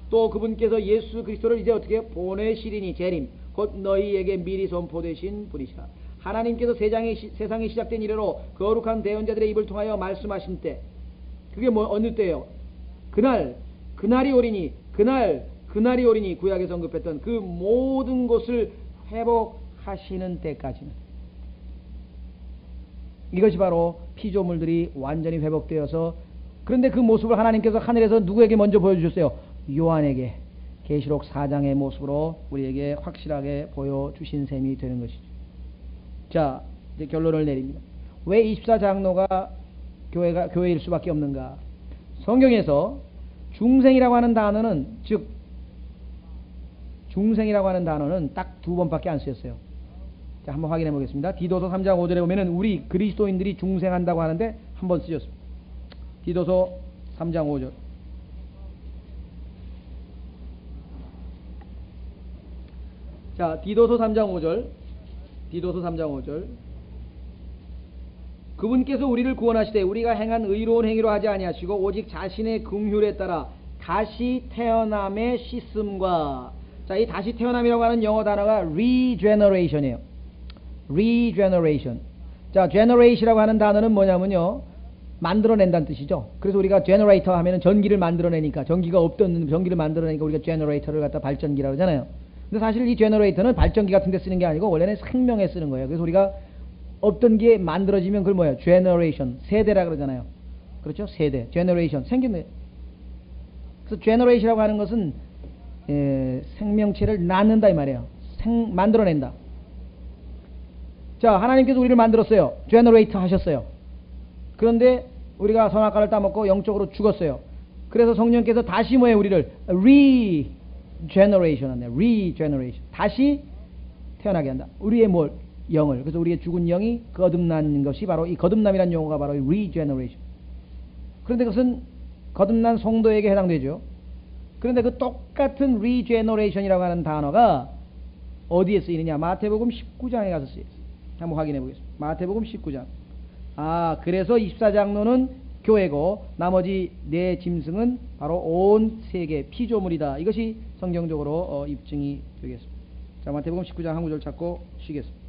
또 그분께서 예수 그리스도를 이제 어떻게 보내시리니 재림 곧 너희에게 미리 선포되신 분이시라. 하나님께서 세상이 시작된 이래로 거룩한 대언자들의 입을 통하여 말씀하신 때, 그게 뭐 어느 때예요? 그날이 오리니, 그날이 오리니 구약에서 언급했던 그 모든 것을 회복하시는 때까지는. 이것이 바로 피조물들이 완전히 회복되어서, 그런데 그 모습을 하나님께서 하늘에서 누구에게 먼저 보여주셨어요? 요한에게 계시록 4장의 모습으로 우리에게 확실하게 보여주신 셈이 되는 것이죠. 자, 이제 결론을 내립니다. 왜 24장로가 교회일 수밖에 없는가? 성경에서 중생이라고 하는 단어는, 즉 중생이라고 하는 단어는 딱 2번밖에 안 쓰였어요. 자, 한번 확인해 보겠습니다. 디도서 3장 5절에 보면은 우리 그리스도인들이 중생한다고 하는데 한 번 쓰였습니다. 디도서 3장 5절. 자, 디도서 3장 5절. 디도서 3장 5절. 그분께서 우리를 구원하시되 우리가 행한 의로운 행위로 하지 아니하시고 오직 자신의 긍휼에 따라 다시 태어남의 씻음과. 자, 이 다시 태어남이라고 하는 영어 단어가 regeneration이에요. regeneration. 자, generation이라고 하는 단어는 뭐냐면요, 만들어낸다는 뜻이죠. 그래서 우리가 generator 하면은 전기를 만들어내니까, 전기가 없던 전기를 만들어내니까 우리가 generator를 갖다 발전기라고 하잖아요. 근데 사실 이 generator는 발전기 같은 데 쓰는 게 아니고 원래는 생명에 쓰는 거예요. 그래서 우리가 없던 게 만들어지면 그걸 뭐예요? generation, 세대라 그러잖아요. 그렇죠? 세대, generation, 생긴데. 그래서 generation이라고 하는 것은 생명체를 낳는다 이 말이에요. 만들어낸다. 자, 하나님께서 우리를 만들었어요. generator 하셨어요. 그런데 우리가 선악과를 따먹고 영적으로 죽었어요. 그래서 성령께서 다시 뭐예요? 우리를 regeneration 한다. regeneration. 다시 태어나게 한다. 우리의 영을. 그래서 우리의 죽은 영이 거듭난 것이 바로, 이 거듭남이라는 용어가 바로 regeneration. 그런데 그것은 거듭난 성도에게 해당되죠. 그런데 그 똑같은 regeneration이라고 하는 단어가 어디에 쓰이느냐? 마태복음 19장에 가서 쓰여있어요. 한번 확인해 보겠습니다. 마태복음 19장. 그래서 24장로는 교회고 나머지 네 짐승은 바로 온 세계 피조물이다. 이것이 성경적으로 입증이 되겠습니다. 자, 마태복음 19장 한 구절 찾고 쉬겠습니다.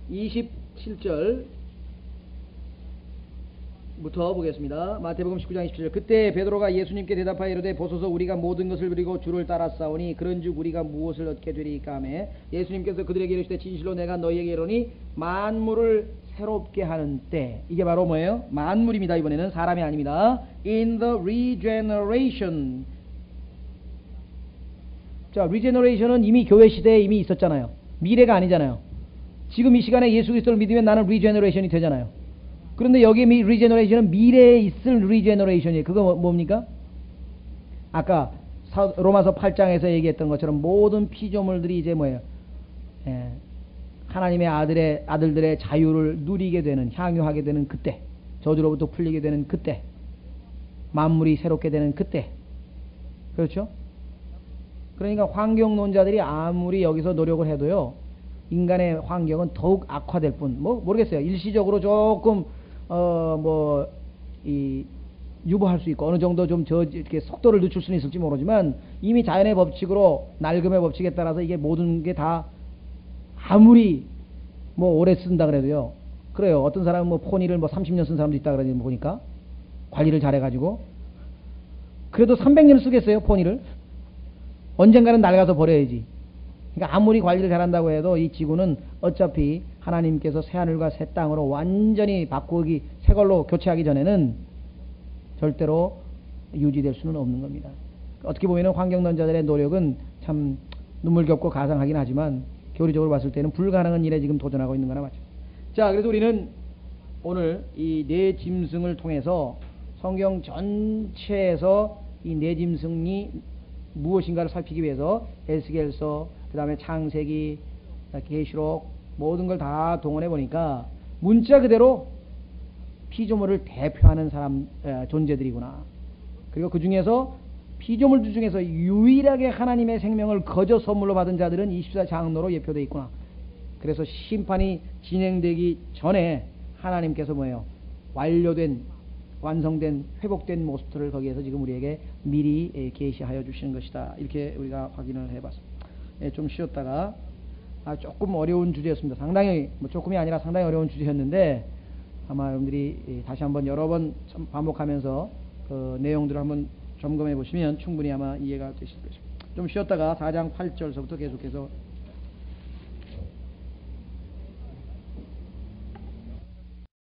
27절부터 보겠습니다. 마태복음 19장 27절. 그때 베드로가 예수님께 대답하여 이르되 보소서 우리가 모든 것을 버리고 주를 따랐사오니 그런즉 우리가 무엇을 얻게 되리까 하매 예수님께서 그들에게 이르시되 진실로 내가 너희에게 이르노니 만물을 새롭게 하는 때. 이게 바로 뭐예요? 만물입니다. 이번에는 사람이 아닙니다. In the regeneration. 자, regeneration은 이미 교회 시대에 이미 있었잖아요. 미래가 아니잖아요. 지금 이 시간에 예수 그리스도를 믿으면 나는 regeneration이 되잖아요. 그런데 여기 regeneration은 미래에 있을 regeneration이에요. 그거 뭡니까? 아까 로마서 8장에서 얘기했던 것처럼 모든 피조물들이 이제 뭐예요? 하나님의 아들들의 자유를 누리게 되는, 향유하게 되는 그때, 저주로부터 풀리게 되는 그때, 만물이 새롭게 되는 그때. 그렇죠? 그러니까 환경론자들이 아무리 여기서 노력을 해도요, 인간의 환경은 더욱 악화될 뿐, 모르겠어요. 일시적으로 조금, 유보할 수 있고, 어느 정도 좀 이렇게 속도를 늦출 수는 있을지 모르지만, 이미 자연의 법칙으로, 낡음의 법칙에 따라서 이게 모든 게 다, 아무리, 오래 쓴다 그래도요. 그래요. 어떤 사람은 포니를 30년 쓴 사람도 있다 그러니 보니까. 관리를 잘해가지고. 그래도 300년 쓰겠어요, 포니를? 언젠가는 낡아서 버려야지. 그러니까 아무리 관리를 잘한다고 해도 이 지구는 어차피 하나님께서 새하늘과 새 땅으로 완전히 바꾸기, 새 걸로 교체하기 전에는 절대로 유지될 수는 없는 겁니다. 어떻게 보면 환경론자들의 노력은 참 눈물겹고 가상하긴 하지만 교리적으로 봤을 때는 불가능한 일에 지금 도전하고 있는 거나 맞죠. 자, 그래서 우리는 오늘 이 네 짐승을 통해서 성경 전체에서 이 네 짐승이 무엇인가를 살피기 위해서 에스겔서, 그 다음에 창세기, 계시록 모든 걸 다 동원해 보니까 문자 그대로 피조물을 대표하는 존재들이구나. 그리고 그 중에서 피조물들 중에서 유일하게 하나님의 생명을 거저 선물로 받은 자들은 24장로로 예표되어 있구나. 그래서 심판이 진행되기 전에 하나님께서 뭐예요? 완성된, 회복된 모습들을 거기에서 지금 우리에게 미리 계시하여 주시는 것이다. 이렇게 우리가 확인을 해봤습니다. 좀 쉬었다가, 조금 어려운 주제였습니다. 상당히, 조금이 아니라 상당히 어려운 주제였는데, 아마 여러분들이 다시 한번 여러 번 반복하면서 그 내용들을 한번 점검해 보시면 충분히 아마 이해가 되실 것입니다. 좀 쉬었다가 4장 8절서부터 계속해서